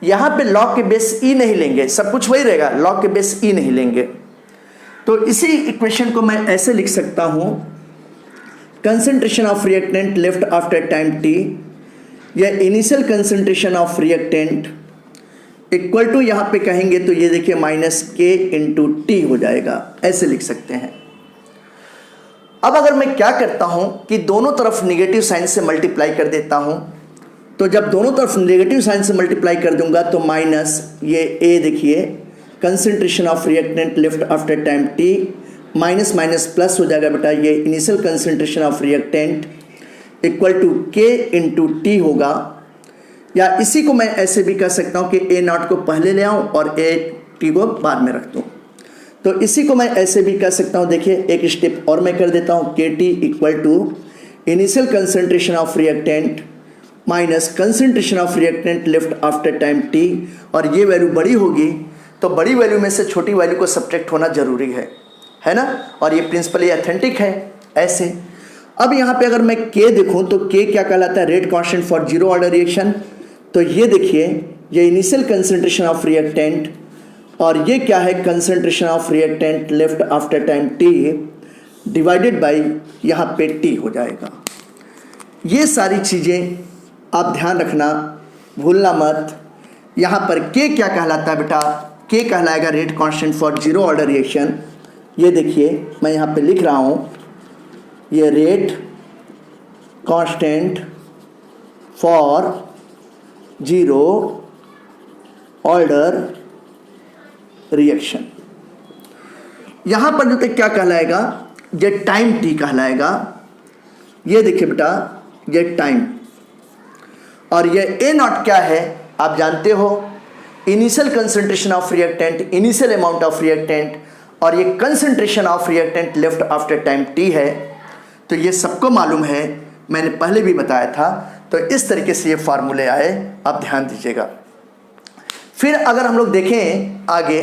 यहाँ पे लॉग के बेस E नहीं लेंगे, सब कुछ वही रहेगा, लॉग के बेस E नहीं लेंगे। तो इसी इक्वेशन को मैं ऐसे लिख सकता हूँ, concentration of reactant left after time T, या initial concentration of reactant equal to, यहाँ पे कहेंगे तो ये देखिए माइनस K इंटू T हो जाएगा, ऐसे लिख सकते हैं। अब अगर मैं क्या करता हूँ कि दोनों तरफ नेगेटिव साइन से मल्टीप्लाई कर देता हूँ, तो जब दोनों तरफ नेगेटिव साइन से मल्टीप्लाई कर दूंगा तो माइनस ये A देखिए, concentration of reactant left after time T, minus minus plus हो जाएगा बेटा, ये initial concentration of reactant equal to K into T होगा। या इसी को मैं ऐसे भी कह सकता हूँ कि A नॉट को पहले ले आऊँ और T को बाद में रख दूँ। तो इसी को मैं ऐसे भी कह सकता हूँ, देखिए एक स्टेप और मैं कर देता हूँ, KT equal to initial concentration of reactant minus concentration of reactant left after time T, और ये वैल्यू बड़ी होगी तो बड़ी वैल्यू में से छोटी वैल्यू को सब्ट्रैक्ट होना जरूरी है ना, और ये प्रिंसिपली ऑथेंटिक है ऐसे। अब यहाँ पे अगर मैं K देखूँ तो K क्या कहलाता है, rate constant for zero order reaction. तो ये देखिए, ये इनिशियल कंसंट्रेशन ऑफ रिएक्टेंट और ये क्या है, concentration of reactant left after time t divided by यहाँ पे टी हो जाएगा। ये सारी चीज़ें आप ध्यान रखना, भूलना मत। यहाँ पर के क्या कहलाता है बेटा, के कहलाएगा rate constant for zero order reaction. ये देखिए मैं यहाँ पे लिख रहा हूँ, ये rate constant for zero order reaction. यहाँ पर जो क्या कहलाएगा, ये टाइम टी कहलाएगा। ये देखिए बेटा, ये टाइम, और ये ए नॉट क्या है आप जानते हो, initial concentration of reactant, initial amount of reactant, और ये concentration of reactant left after time T है। तो ये सबको मालूम है, मैंने पहले भी बताया था। तो इस तरीके से ये फार्मूले आए, आप ध्यान दीजिएगा। फिर अगर हम लोग देखें आगे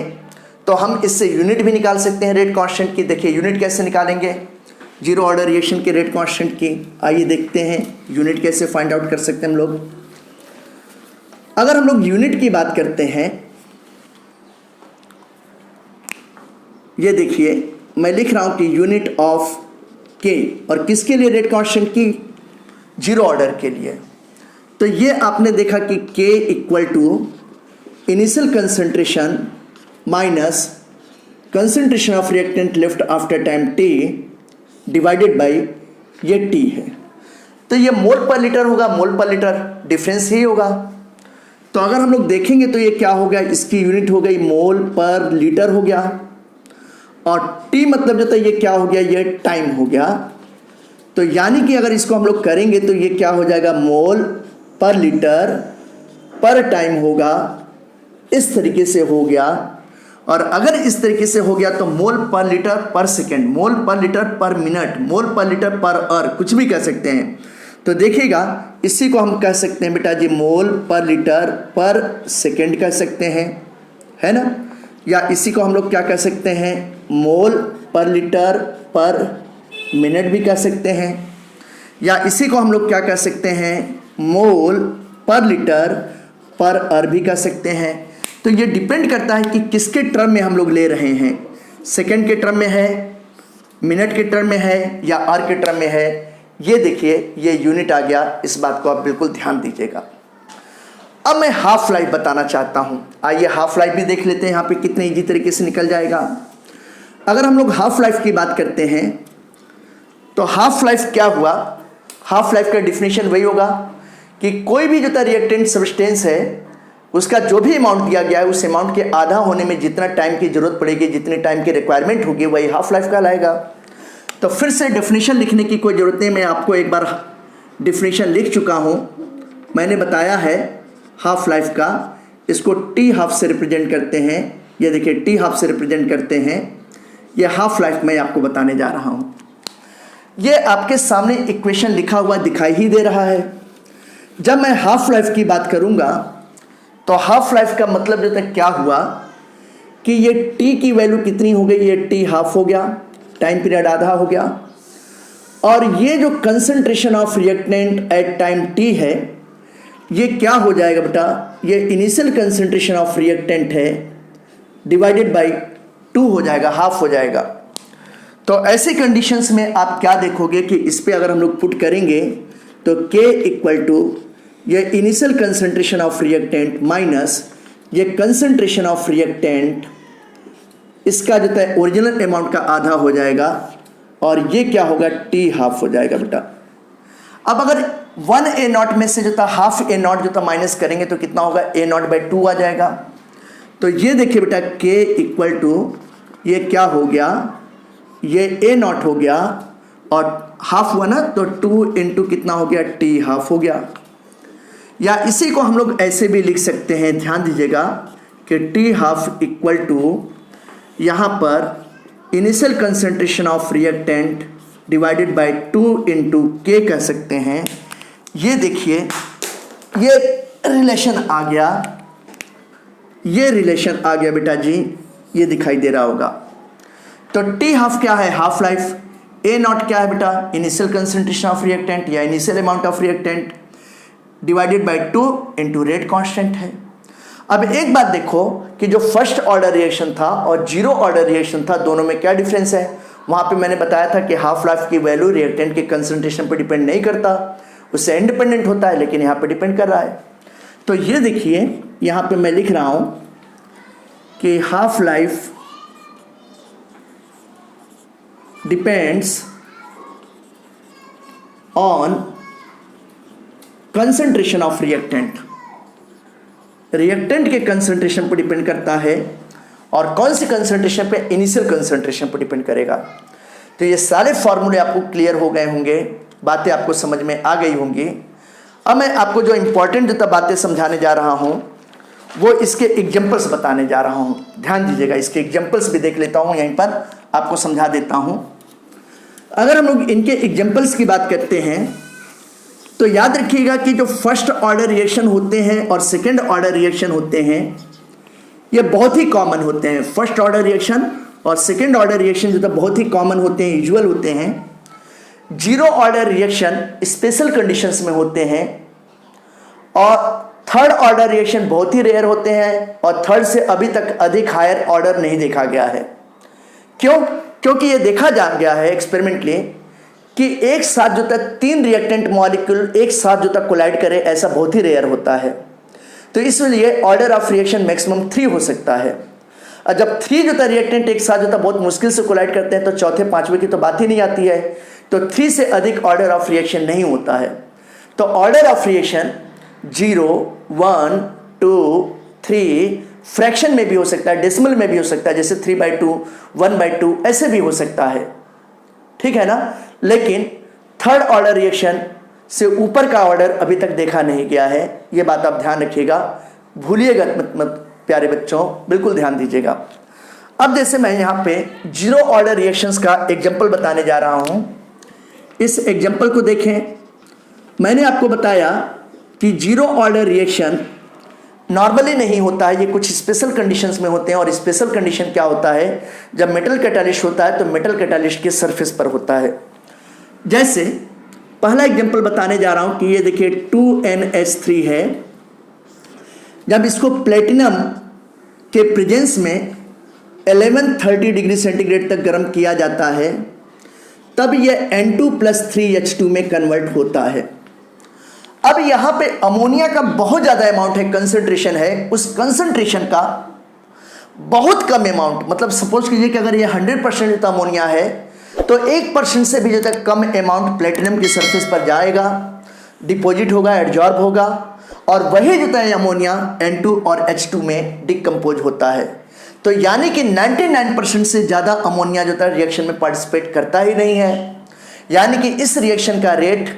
तो हम इससे यूनिट भी निकाल सकते हैं रेट कांस्टेंट की। देखिए यूनिट कैसे निकालेंगे जीरो ऑर्डर रिएक्शन के रेट कांस्टेंट की, आइए देखते हैं यूनिट कैसे फाइंड आउट कर सकते हैं हम लोग। अगर हम लोग यूनिट की बात करते हैं, ये देखिए मैं लिख रहा हूं कि यूनिट ऑफ के, और किसके लिए रेट कांस्टेंट की, जीरो ऑर्डर के लिए। तो ये आपने देखा कि k equal to initial concentration minus concentration of reactant left after time t divided by ये टी है। तो ये मोल पर लीटर होगा, मोल पर लीटर डिफरेंस ही होगा। तो अगर हम लोग देखेंगे तो ये क्या हो गया, इसकी यूनिट हो गई मोल पर लीटर हो गया, और टी मतलब जो था ये क्या हो गया, ये टाइम हो गया। तो यानी कि अगर इसको हम लोग करेंगे तो ये क्या हो जाएगा, मोल पर लीटर पर टाइम होगा, इस तरीके से हो गया। और अगर इस तरीके से हो गया तो मोल पर लीटर पर सेकेंड, मोल पर लीटर पर मिनट, मोल पर लीटर पर आवर, कुछ भी कह सकते हैं। तो देखिएगा इसी को हम कह सकते हैं बेटा जी मोल पर लीटर पर सेकेंड कह सकते हैं, है ना। या इसी को हम लोग क्या कह सकते हैं, मोल पर लीटर पर मिनट भी कह सकते हैं। या इसी को हम लोग क्या कह सकते हैं, मोल पर लीटर पर आवर भी कह सकते हैं। तो ये डिपेंड करता है कि किसके टर्म में हम लोग ले रहे हैं, सेकंड के टर्म में है, मिनट के टर्म में है, या आवर के टर्म में है। ये देखिए ये यूनिट आ गया, इस बात को आप बिल्कुल ध्यान दीजिएगा। अब मैं हाफ लाइफ बताना चाहता हूँ, आइए हाफ लाइफ भी देख लेते हैं यहाँ पे कितने ईजी तरीके से निकल जाएगा। अगर हम लोग हाफ लाइफ की बात करते हैं तो हाफ लाइफ क्या हुआ, हाफ लाइफ का डिफिनेशन वही होगा कि कोई भी जो रिएक्टेंट सब्सटेंस है उसका जो भी अमाउंट दिया गया है उस अमाउंट के आधा होने में जितना टाइम की जरूरत पड़ेगी, जितने टाइम की रिक्वायरमेंट होगी, वही हाफ लाइफ कहलाएगा। तो फिर से डेफिनेशन लिखने की कोई ज़रूरत नहीं, मैं आपको एक बार डेफिनेशन लिख चुका हूँ। मैंने बताया है हाफ लाइफ का, इसको टी हाफ से रिप्रेजेंट करते हैं। ये देखिए टी हाफ से रिप्रेजेंट करते हैं, ये हाफ लाइफ मैं आपको बताने जा रहा हूँ। ये आपके सामने इक्वेशन लिखा हुआ दिखाई ही दे रहा है। जब मैं हाफ लाइफ की बात करूँगा तो हाफ लाइफ का मतलब जो तक क्या हुआ कि ये टी की वैल्यू कितनी हो गई, ये टी हाफ हो गया, टाइम पीरियड आधा हो गया। और ये जो concentration of reactant at time T है, ये क्या हो जाएगा बेटा, ये इनिशियल कंसंट्रेशन ऑफ रिएक्टेंट है डिवाइडेड बाय 2 हो जाएगा, हाफ हो जाएगा। तो ऐसे कंडीशंस में आप क्या देखोगे कि इस पे अगर हम लोग पुट करेंगे तो K इक्वल टू ये initial concentration of reactant minus ये कंसंट्रेशन ऑफ रिएक्टेंट, इसका जो है ओरिजिनल अमाउंट का आधा हो जाएगा, और ये क्या होगा, टी हाफ हो जाएगा बेटा। अब अगर 1A0 में से जो था हाफ A0 जो था माइनस करेंगे तो कितना होगा, A0 बाई 2 आ जाएगा। तो ये देखिए बेटा K इक्वल टू ये क्या हो गया, ये A0 हो गया, और हाफ हुआ ना तो 2 इंटू कितना हो गया, टी हाफ हो गया। या इसी को हम लोग ऐसे भी लिख सकते हैं, ध्यान दीजिएगा कि टी हाफ इक्वल टू यहाँ पर initial concentration of reactant divided by 2 into के कह सकते हैं। ये देखिए ये रिलेशन आ गया, ये रिलेशन आ गया बेटा जी, ये दिखाई दे रहा होगा। तो टी हाफ क्या है, हाफ लाइफ। A0 क्या है बेटा, इनिशियल कंसंट्रेशन ऑफ रिएक्टेंट या initial amount of reactant divided by 2 into rate constant है। अब एक बात देखो कि जो फर्स्ट ऑर्डर रिएक्शन था और जीरो ऑर्डर रिएक्शन था, दोनों में क्या डिफरेंस है। वहाँ पे मैंने बताया था कि हाफ लाइफ की वैल्यू रिएक्टेंट के कंसंट्रेशन पर डिपेंड नहीं करता, उससे इंडिपेंडेंट होता है, लेकिन यहाँ पे डिपेंड कर रहा है। तो ये देखिए यहाँ पे मैं लिख रहा हूँ कि half life depends on concentration of reactant. Reactant के कंसंट्रेशन पर डिपेंड करता है, और कौन सी कंसंट्रेशन पे, इनिशियल कंसंट्रेशन पर डिपेंड करेगा। तो ये सारे फॉर्मूले आपको क्लियर हो गए होंगे, बातें आपको समझ में आ गई होंगी। अब मैं आपको जो इंपॉर्टेंट जो बातें समझाने जा रहा हूँ वो इसके एग्जाम्पल्स बताने जा रहा हूँ। ध्यान दीजिएगा, इसके एग्जाम्पल्स भी देख लेता हूँ, यहीं पर आपको समझा देता हूँ। अगर हम लोग इनके एग्जाम्पल्स की बात करते हैं तो याद रखिएगा कि जो फर्स्ट ऑर्डर रिएक्शन होते हैं और सेकेंड ऑर्डर रिएक्शन होते हैं ये बहुत ही कॉमन होते हैं। फर्स्ट ऑर्डर रिएक्शन और सेकेंड ऑर्डर रिएक्शन जो बहुत ही कॉमन होते हैं, यूजुअल होते हैं। Zero order reaction special conditions में होते हैं, और थर्ड ऑर्डर रिएक्शन बहुत ही रेयर होते हैं, और थर्ड से अभी तक अधिक हायर ऑर्डर नहीं देखा गया है। क्यों? क्योंकि ये देखा जा गया है एक्सपेरिमेंटली कि एक साथ जो तक तीन रिएक्टेंट मॉलिक्यूल एक साथ जो तक कोलाइड करे, ऐसा बहुत ही रेयर होता है। तो इसलिए ऑर्डर ऑफ रिएक्शन मैक्सिमम 3 हो सकता है। और जब 3 जो तक रिएक्टेंट एक साथ जो तक बहुत मुश्किल से कोलाइड करते हैं तो चौथे पांचवें की तो बात ही नहीं आती है। तो 3 से अधिक ऑर्डर ऑफ रिएक्शन नहीं होता है। तो ऑर्डर ऑफ रिएक्शन 0, 1, 2, 3 फ्रैक्शन में भी हो सकता है, डेसिमल में भी हो सकता है, जैसे 3/2, 1/2 ऐसे भी हो सकता है, ठीक है ना। लेकिन थर्ड ऑर्डर रिएक्शन से ऊपर का ऑर्डर अभी तक देखा नहीं गया है। ये बात आप ध्यान रखिएगा, भूलिएगा मत प्यारे बच्चों, बिल्कुल ध्यान दीजिएगा। अब जैसे मैं यहाँ पे जीरो ऑर्डर रिएक्शंस का एग्जाम्पल बताने जा रहा हूँ। इस एग्जाम्पल को देखें। मैंने आपको बताया कि जीरो ऑर्डर रिएक्शन नॉर्मली नहीं होता है, ये कुछ स्पेशल कंडीशंस में होते हैं। और स्पेशल कंडीशन क्या होता है, जब मेटल कैटालिस्ट होता है तो मेटल कैटालिस्ट के सरफेस पर होता है। जैसे पहला एग्जांपल बताने जा रहा हूं कि ये देखिए 2NH3 है। जब इसको प्लेटिनम के प्रेजेंस में 1130 डिग्री सेंटीग्रेड तक गर्म किया जाता है, तब यह N2+3H2 में कन्वर्ट होता है। अब यहां पे अमोनिया का बहुत ज्यादा अमाउंट है, कंसंट्रेशन है, उस कंसंट्रेशन का बहुत कम अमाउंट, मतलब सपोज कीजिए कि अगर ये 100% अमोनिया है तो 1% से भी जो तक कम अमाउंट प्लेटिनम की सरफेस पर जाएगा, डिपॉजिट होगा, एडजॉर्ब होगा, और वही जो है अमोनिया N2 और H2 में डिकम्पोज होता है। तो यानी कि 99% से ज़्यादा अमोनिया जो है रिएक्शन में पार्टिसिपेट करता ही नहीं है। यानी कि इस रिएक्शन का रेट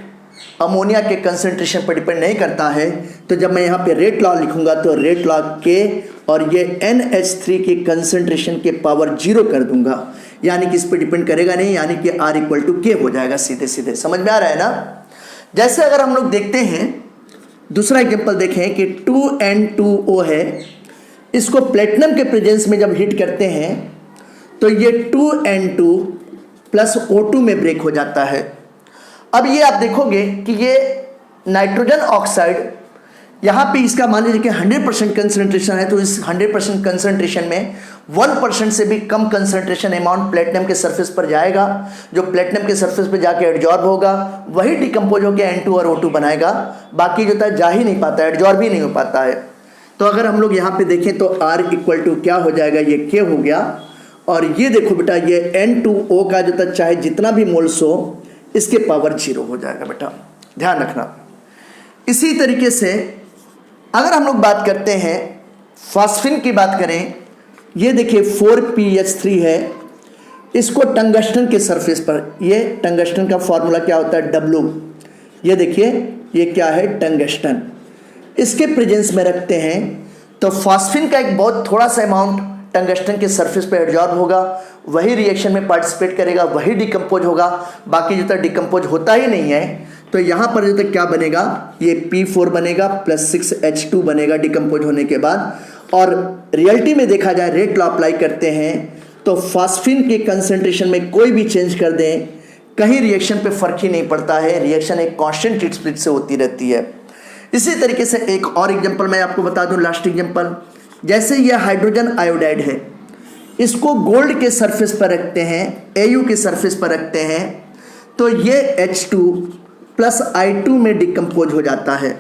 अमोनिया के कंसंट्रेशन पर डिपेंड नहीं करता है। तो जब मैं यहाँ पे रेट लॉ लिखूंगा तो रेट लॉ के और ये NH3 के कंसंट्रेशन के पावर 0 कर दूंगा, यानी कि इस पर डिपेंड करेगा नहीं, यानी कि R=K हो जाएगा सीधे सीधे। समझ में आ रहा है ना। जैसे अगर हम लोग देखते हैं दूसरा एग्जांपल देखें कि 2N2O है, इसको प्लेटिनम के प्रेजेंस में जब हीट करते हैं तो ये 2N2+O2 में ब्रेक हो जाता है। अब ये आप देखोगे कि ये नाइट्रोजन ऑक्साइड यहाँ पे इसका मान लीजिए कि 100% कंसंट्रेशन है, तो इस 100% कंसंट्रेशन में 1% से भी कम कंसंट्रेशन अमाउंट प्लेटिनम के सरफेस पर जाएगा, जो प्लेटिनम के सरफेस पर जाके एडजॉर्ब होगा, वही डिकम्पोज होकर N2 और O2 बनाएगा। बाकी जो था जा ही नहीं पाता है, एडजॉर्ब ही नहीं हो पाता है। तो अगर हम लोग यहाँ पे देखें तो R= क्या हो जाएगा, ये K हो गया। और ये देखो बेटा, ये N2O का जो था चाहे जितना भी मोल्स हो, इसके पावर 0 हो जाएगा बेटा, ध्यान रखना। इसी तरीके से अगर हम लोग बात करते हैं फास्फिन की बात करें, ये देखिए 4PH3 है, इसको टंगस्टन के सरफेस पर, ये टंगस्टन का फॉर्मूला क्या होता है W, ये देखिए ये क्या है टंगस्टन, इसके प्रेजेंस में रखते हैं तो फास्फिन का एक बहुत थोड़ा सा अमाउंट टंगस्टन के सरफेस पर एडजॉर्ब होगा, वही रिएक्शन में पार्टिसिपेट करेगा, वही डिकम्पोज होगा, बाकी जो तक डिकम्पोज होता ही नहीं है। तो यहाँ पर जो तक क्या बनेगा, ये P4 बनेगा +6H2 बनेगा डिकम्पोज होने के बाद। और रियलिटी में देखा जाए, रेट लॉ अप्लाई करते हैं तो फास्फिन के कंसंट्रेशन में कोई भी चेंज कर दें, कहीं रिएक्शन पे फर्क ही नहीं पड़ता है, रिएक्शन एक कांस्टेंट हीट स्प्लिट से होती रहती है। इसी तरीके से एक और एग्जांपल मैं आपको बता दूं, लास्ट एग्जांपल। जैसे ये हाइड्रोजन आयोडाइड है, इसको गोल्ड के सरफेस पर रखते हैं, Au के सरफेस पर रखते हैं, तो ये H2 प्लस I2 में डिकम्पोज हो जाता है।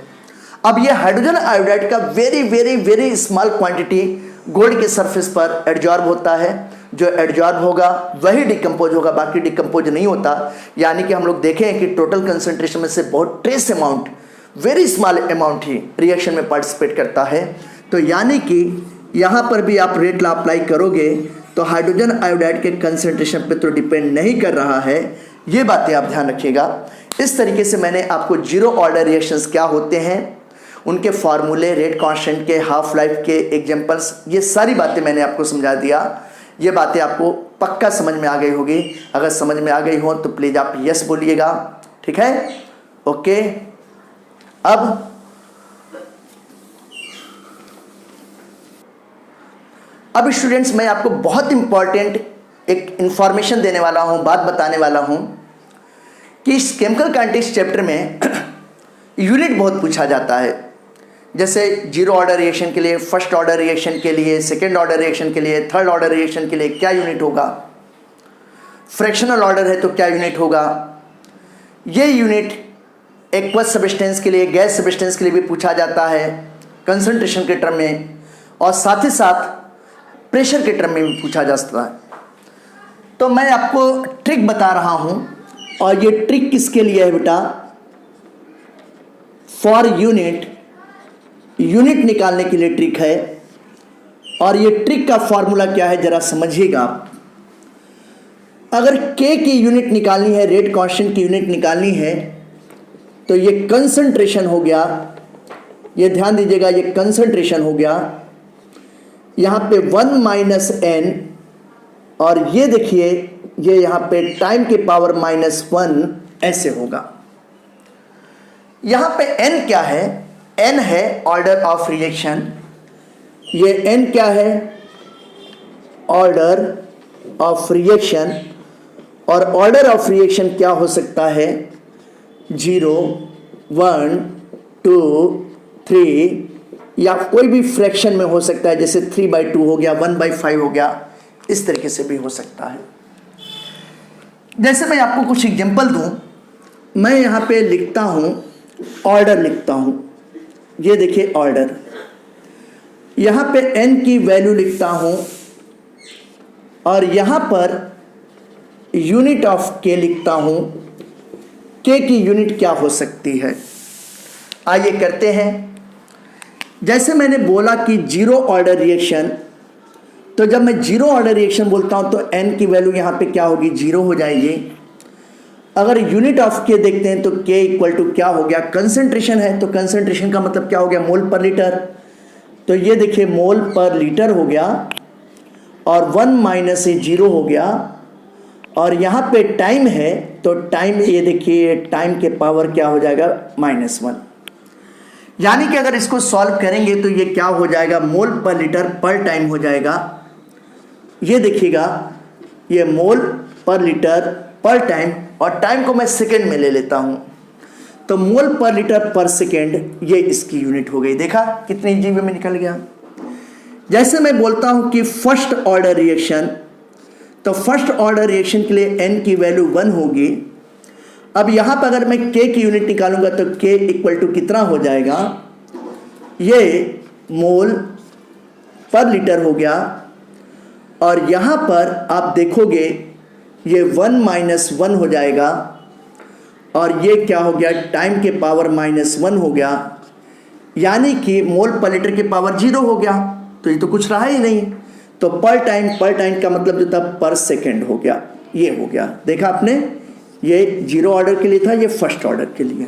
अब ये हाइड्रोजन आयोडाइड का very very very small quantity gold के सरफेस पर एडजॉर्ब होता है। जो एडजॉर्ब होगा वही डिकम्पोज होगा, बाकी डिकम्पोज नहीं होता। यानी कि हम लोग देखें कि टोटल कंसंट्रेशन में से बहुत trace amount, very small amount ही रिएक्शन में पार्टिसिपेट करता है। तो यानी कि यहाँ पर भी आप रेट लॉ अप्लाई करोगे तो हाइड्रोजन आयोडाइड के कंसंट्रेशन पे तो डिपेंड नहीं कर रहा है। ये बातें आप ध्यान रखिएगा। इस तरीके से मैंने आपको जीरो ऑर्डर रिएक्शंस क्या होते हैं, उनके फार्मूले, रेट कांस्टेंट के, हाफ लाइफ के एग्जांपल्स, ये सारी बातें मैंने आपको समझा दिया। ये बातें आपको पक्का समझ में आ गई होगी। अगर समझ में आ गई हो तो प्लीज़ आप यस बोलिएगा, ठीक है? ओके। अब स्टूडेंट्स, मैं आपको बहुत इंपॉर्टेंट एक इंफॉर्मेशन देने वाला हूं, बात बताने वाला हूं कि इस केमिकल काइनेटिक्स चैप्टर में यूनिट बहुत पूछा जाता है। जैसे जीरो ऑर्डर रिएक्शन के लिए, फर्स्ट ऑर्डर रिएक्शन के लिए, सेकेंड ऑर्डर रिएक्शन के लिए, थर्ड ऑर्डर रिएक्शन के लिए क्या यूनिट होगा, फ्रैक्शनल ऑर्डर है तो क्या यूनिट होगा। ये यूनिट एक्वस सब्सटेंस के लिए, गैस सब्सटेंस के लिए भी पूछा जाता है कंसंट्रेशन के टर्म में, और साथ ही साथ प्रेशर के टर्म में भी पूछा जा सकता है। तो मैं आपको ट्रिक बता रहा हूं, और ये ट्रिक किसके लिए है बेटा? फॉर यूनिट, यूनिट निकालने के लिए ट्रिक है। और ये ट्रिक का फॉर्मूला क्या है जरा समझिएगा। अगर K की यूनिट निकालनी है, रेट कांस्टेंट की यूनिट निकालनी है, तो ये कंसंट्रेशन हो गया, ये ध्यान दीजिएगा, ये कंसंट्रेशन हो गया। यहाँ पे 1 माइनस n, और ये देखिए ये यहाँ पे टाइम के पावर -1 ऐसे होगा। यहाँ पे n क्या है? n है ऑर्डर ऑफ रिएक्शन। ये n क्या है? Order of reaction. और ऑर्डर ऑफ रिएक्शन क्या हो सकता है? 0, 1, 2, 3, या कोई भी फ्रैक्शन में हो सकता है, जैसे 3/2 हो गया, 1/5 हो गया, इस तरीके से भी हो सकता है। जैसे मैं आपको कुछ एग्जांपल दूं, मैं यहाँ पे लिखता हूँ, ऑर्डर लिखता हूँ। ये देखिए ऑर्डर, यहाँ पे n की वैल्यू लिखता हूँ, और यहाँ पर यूनिट ऑफ k लिखता हूँ। k की यूनिट क्या हो सकती है? आइए करते हैं। जैसे मैंने बोला कि जीरो ऑर्डर रिएक्शन, तो जब मैं जीरो ऑर्डर रिएक्शन बोलता हूं तो n की वैल्यू यहाँ पे क्या होगी? 0 हो जाएगी। अगर यूनिट ऑफ k देखते हैं तो k इक्वल टू क्या हो गया? कंसंट्रेशन है, तो कंसंट्रेशन का मतलब क्या हो गया? मोल पर लीटर। तो ये देखिए मोल पर लीटर हो गया, और 1 माइनस 0 हो गया। और यहाँ पे टाइम है, तो टाइम, ये देखिए टाइम के पावर क्या हो जाएगा? -1। यानी कि अगर इसको सॉल्व करेंगे तो ये क्या हो जाएगा? मोल पर लीटर पर टाइम हो जाएगा। ये देखिएगा, ये मोल पर लीटर पर टाइम, और टाइम को मैं सेकेंड में ले लेता हूं, तो मोल पर लीटर पर सेकेंड, ये इसकी यूनिट हो गई। देखा कितनी इजी वे में निकल गया। जैसे मैं बोलता हूं कि फर्स्ट ऑर्डर रिएक्शन, तो फर्स्ट ऑर्डर रिएक्शन के लिए n की वैल्यू 1 होगी। अब यहाँ पर अगर मैं k की यूनिट निकालूंगा तो k इक्वल टू कितना हो जाएगा? ये मोल पर लीटर हो गया, और यहाँ पर आप देखोगे ये 1 माइनस 1 हो जाएगा, और ये क्या हो गया? टाइम के पावर -1 हो गया। यानी कि मोल पर लीटर के पावर 0 हो गया, तो ये तो कुछ रहा ही नहीं। तो पर टाइम का मतलब जो था पर सेकेंड हो गया, ये हो गया। देखा आपने, ये जीरो ऑर्डर के लिए था, ये फर्स्ट ऑर्डर के लिए।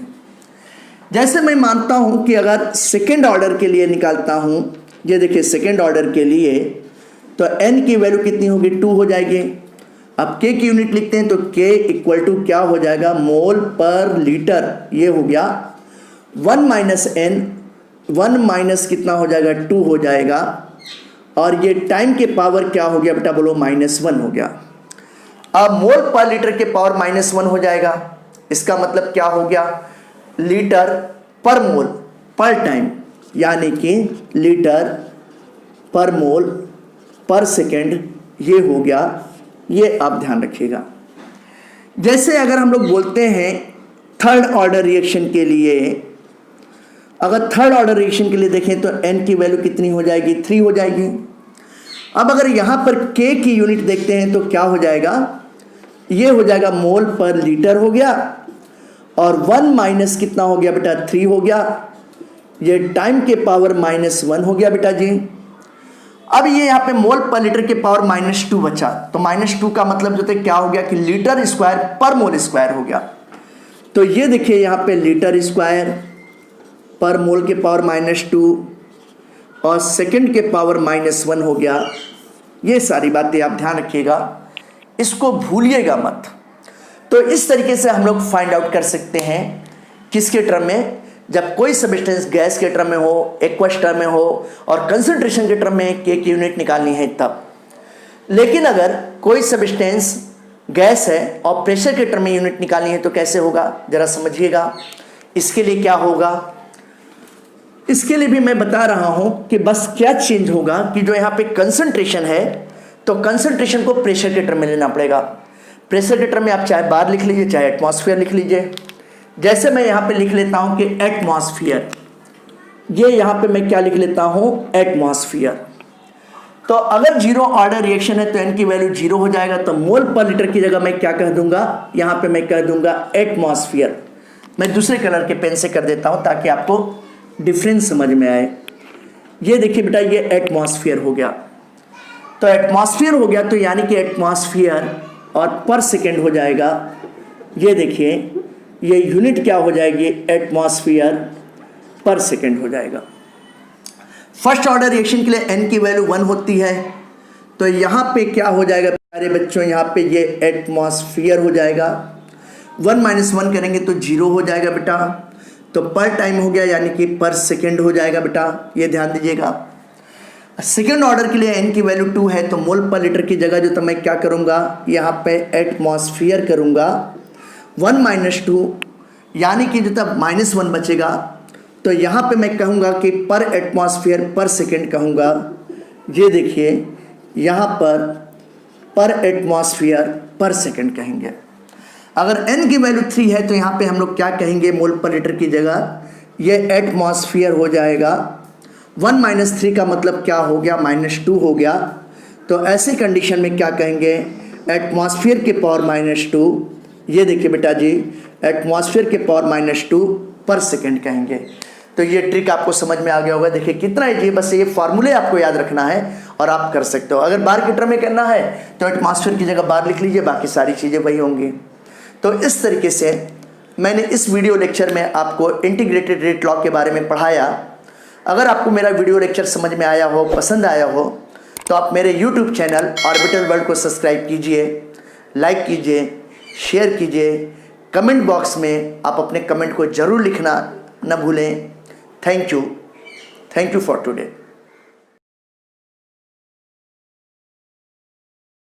जैसे मैं मानता हूं कि अगर सेकेंड ऑर्डर के लिए निकालता हूं, ये देखिए सेकेंड ऑर्डर के लिए, तो n की वैल्यू कितनी होगी? 2 हो जाएगी। अब k की यूनिट लिखते हैं तो k इक्वल टू क्या हो जाएगा? मोल पर लीटर, ये हो गया 1 माइनस n, 1 माइनस कितना हो जाएगा? 2 हो जाएगा। और ये टाइम के पावर क्या हो गया बेटा? बोलो -1 हो गया। अब मोल पर लीटर के पावर -1 हो जाएगा, इसका मतलब क्या हो गया? लीटर पर मोल पर टाइम, यानी कि लीटर पर मोल पर सेकेंड, ये हो गया, ये आप ध्यान रखिएगा। जैसे अगर हम लोग बोलते हैं थर्ड ऑर्डर रिएक्शन के लिए, अगर थर्ड ऑर्डर रिएक्शन के लिए देखें तो n की वैल्यू कितनी हो जाएगी, 3 हो जाएगी। अब अगर यहाँ पर k की यूनिट देखते हैं तो क्या हो जाएगा, ये हो जाएगा मोल पर लीटर हो गया, और 1 माइनस कितना हो गया बेटा, 3 हो गया, ये टाइम के पावर -1 हो गया बेटा जी। अब ये यहाँ पे मोल पर लीटर के पावर -2 बचा, तो -2 का मतलब जो क्या हो गया कि लीटर स्क्वायर पर मोल स्क्वायर हो गया। तो ये देखिए यहाँ पे लीटर स्क्वायर पर मोल के पावर -2 और सेकंड के पावर -1 हो गया। ये सारी बातें आप ध्यान रखिएगा, इसको भूलिएगा मत। तो इस तरीके से हम लोग फाइंड आउट कर सकते हैं किसके टर्म में, जब कोई सब्सटेंस गैस के टर्म में हो, एक्वस टर्म में हो और कंसंट्रेशन के टर्म में के की यूनिट निकालनी है तब। लेकिन अगर कोई सब्सटेंस गैस है और प्रेशर के टर्म में यूनिट निकालनी है तो कैसे होगा, जरा समझिएगा। इसके लिए क्या होगा, इसके लिए भी मैं बता रहा हूं कि बस क्या चेंज होगा कि जो यहाँ पे कंसंट्रेशन है तो कंसंट्रेशन को प्रेशर के टर्म में लेना पड़ेगा। प्रेशर के टर्म में आप चाहे बार लिख लीजिए चाहे एटमॉस्फेयर लिख लीजिए। जैसे मैं यहाँ पे लिख लेता हूँ कि एटमॉस्फेयर, ये यहाँ पे मैं क्या लिख लेता हूँ, एटमॉस्फेयर। तो अगर जीरो ऑर्डर रिएक्शन है तो n की वैल्यू 0 हो जाएगा, तो मोल पर लीटर की जगह मैं क्या कह दूंगा, यहाँ पे मैं कह दूंगा एटमॉस्फेयर। मैं दूसरे कलर के पेन से कर देता हूँ ताकि आपको डिफरेंस समझ में आए। ये देखिए बेटा, ये एटमॉस्फेयर हो गया। तो एटमॉस्फेयर हो गया तो यानी कि एटमॉस्फेयर और पर सेकेंड हो जाएगा। ये देखिए ये यूनिट क्या हो जाएगी, एटमॉस्फेयर पर सेकेंड हो जाएगा। फर्स्ट ऑर्डर रिएक्शन के लिए n की वैल्यू 1 होती है, तो यहाँ पे क्या हो जाएगा प्यारे बच्चों, यहाँ पे ये एटमॉस्फेयर हो जाएगा। 1 - 1 करेंगे तो 0 हो जाएगा बेटा। तो पर टाइम हो गया यानी कि पर सेकेंड हो जाएगा बेटा, ये ध्यान दीजिएगा। सेकेंड ऑर्डर के लिए n की वैल्यू 2 है, तो मोल पर लीटर की जगह जो तो मैं क्या करूँगा, यहाँ पे एटमॉस्फेयर करूँगा। 1 - 2 यानी कि जो तब -1 बचेगा, तो यहाँ पे मैं कहूँगा कि पर एटमॉस्फेयर पर सेकेंड कहूँगा। ये देखिए यहाँ पर एटमॉस्फेयर पर सेकेंड कहेंगे। अगर n की वैल्यू 3 है तो यहाँ पे हम लोग क्या कहेंगे, मोल पर लीटर की जगह ये एटमॉस्फेयर हो जाएगा। 1 - 3 का मतलब क्या हो गया, -2 हो गया। तो ऐसी कंडीशन में क्या कहेंगे, एटमॉस्फेयर के पावर -2। ये देखिए बेटा जी, एटमॉस्फेयर के पावर -2 पर सेकेंड कहेंगे। तो ये ट्रिक आपको समझ में आ गया होगा। देखिए कितना इजी है, बस ये फार्मूले आपको याद रखना है और आप कर सकते हो। अगर बार के टर्म में करना है तो एटमॉस्फेयर की जगह बार लिख लीजिए, बाकी सारी चीज़ें वही होंगी। तो इस तरीके से मैंने इस वीडियो लेक्चर में आपको इंटीग्रेटेड रेट लॉ के बारे में पढ़ाया। अगर आपको मेरा वीडियो लेक्चर समझ में आया हो, पसंद आया हो, तो आप मेरे YouTube चैनल ऑर्बिटल वर्ल्ड को सब्सक्राइब कीजिए, लाइक कीजिए, शेयर कीजिए। कमेंट बॉक्स में आप अपने कमेंट को ज़रूर लिखना न भूलें। Thank you for today.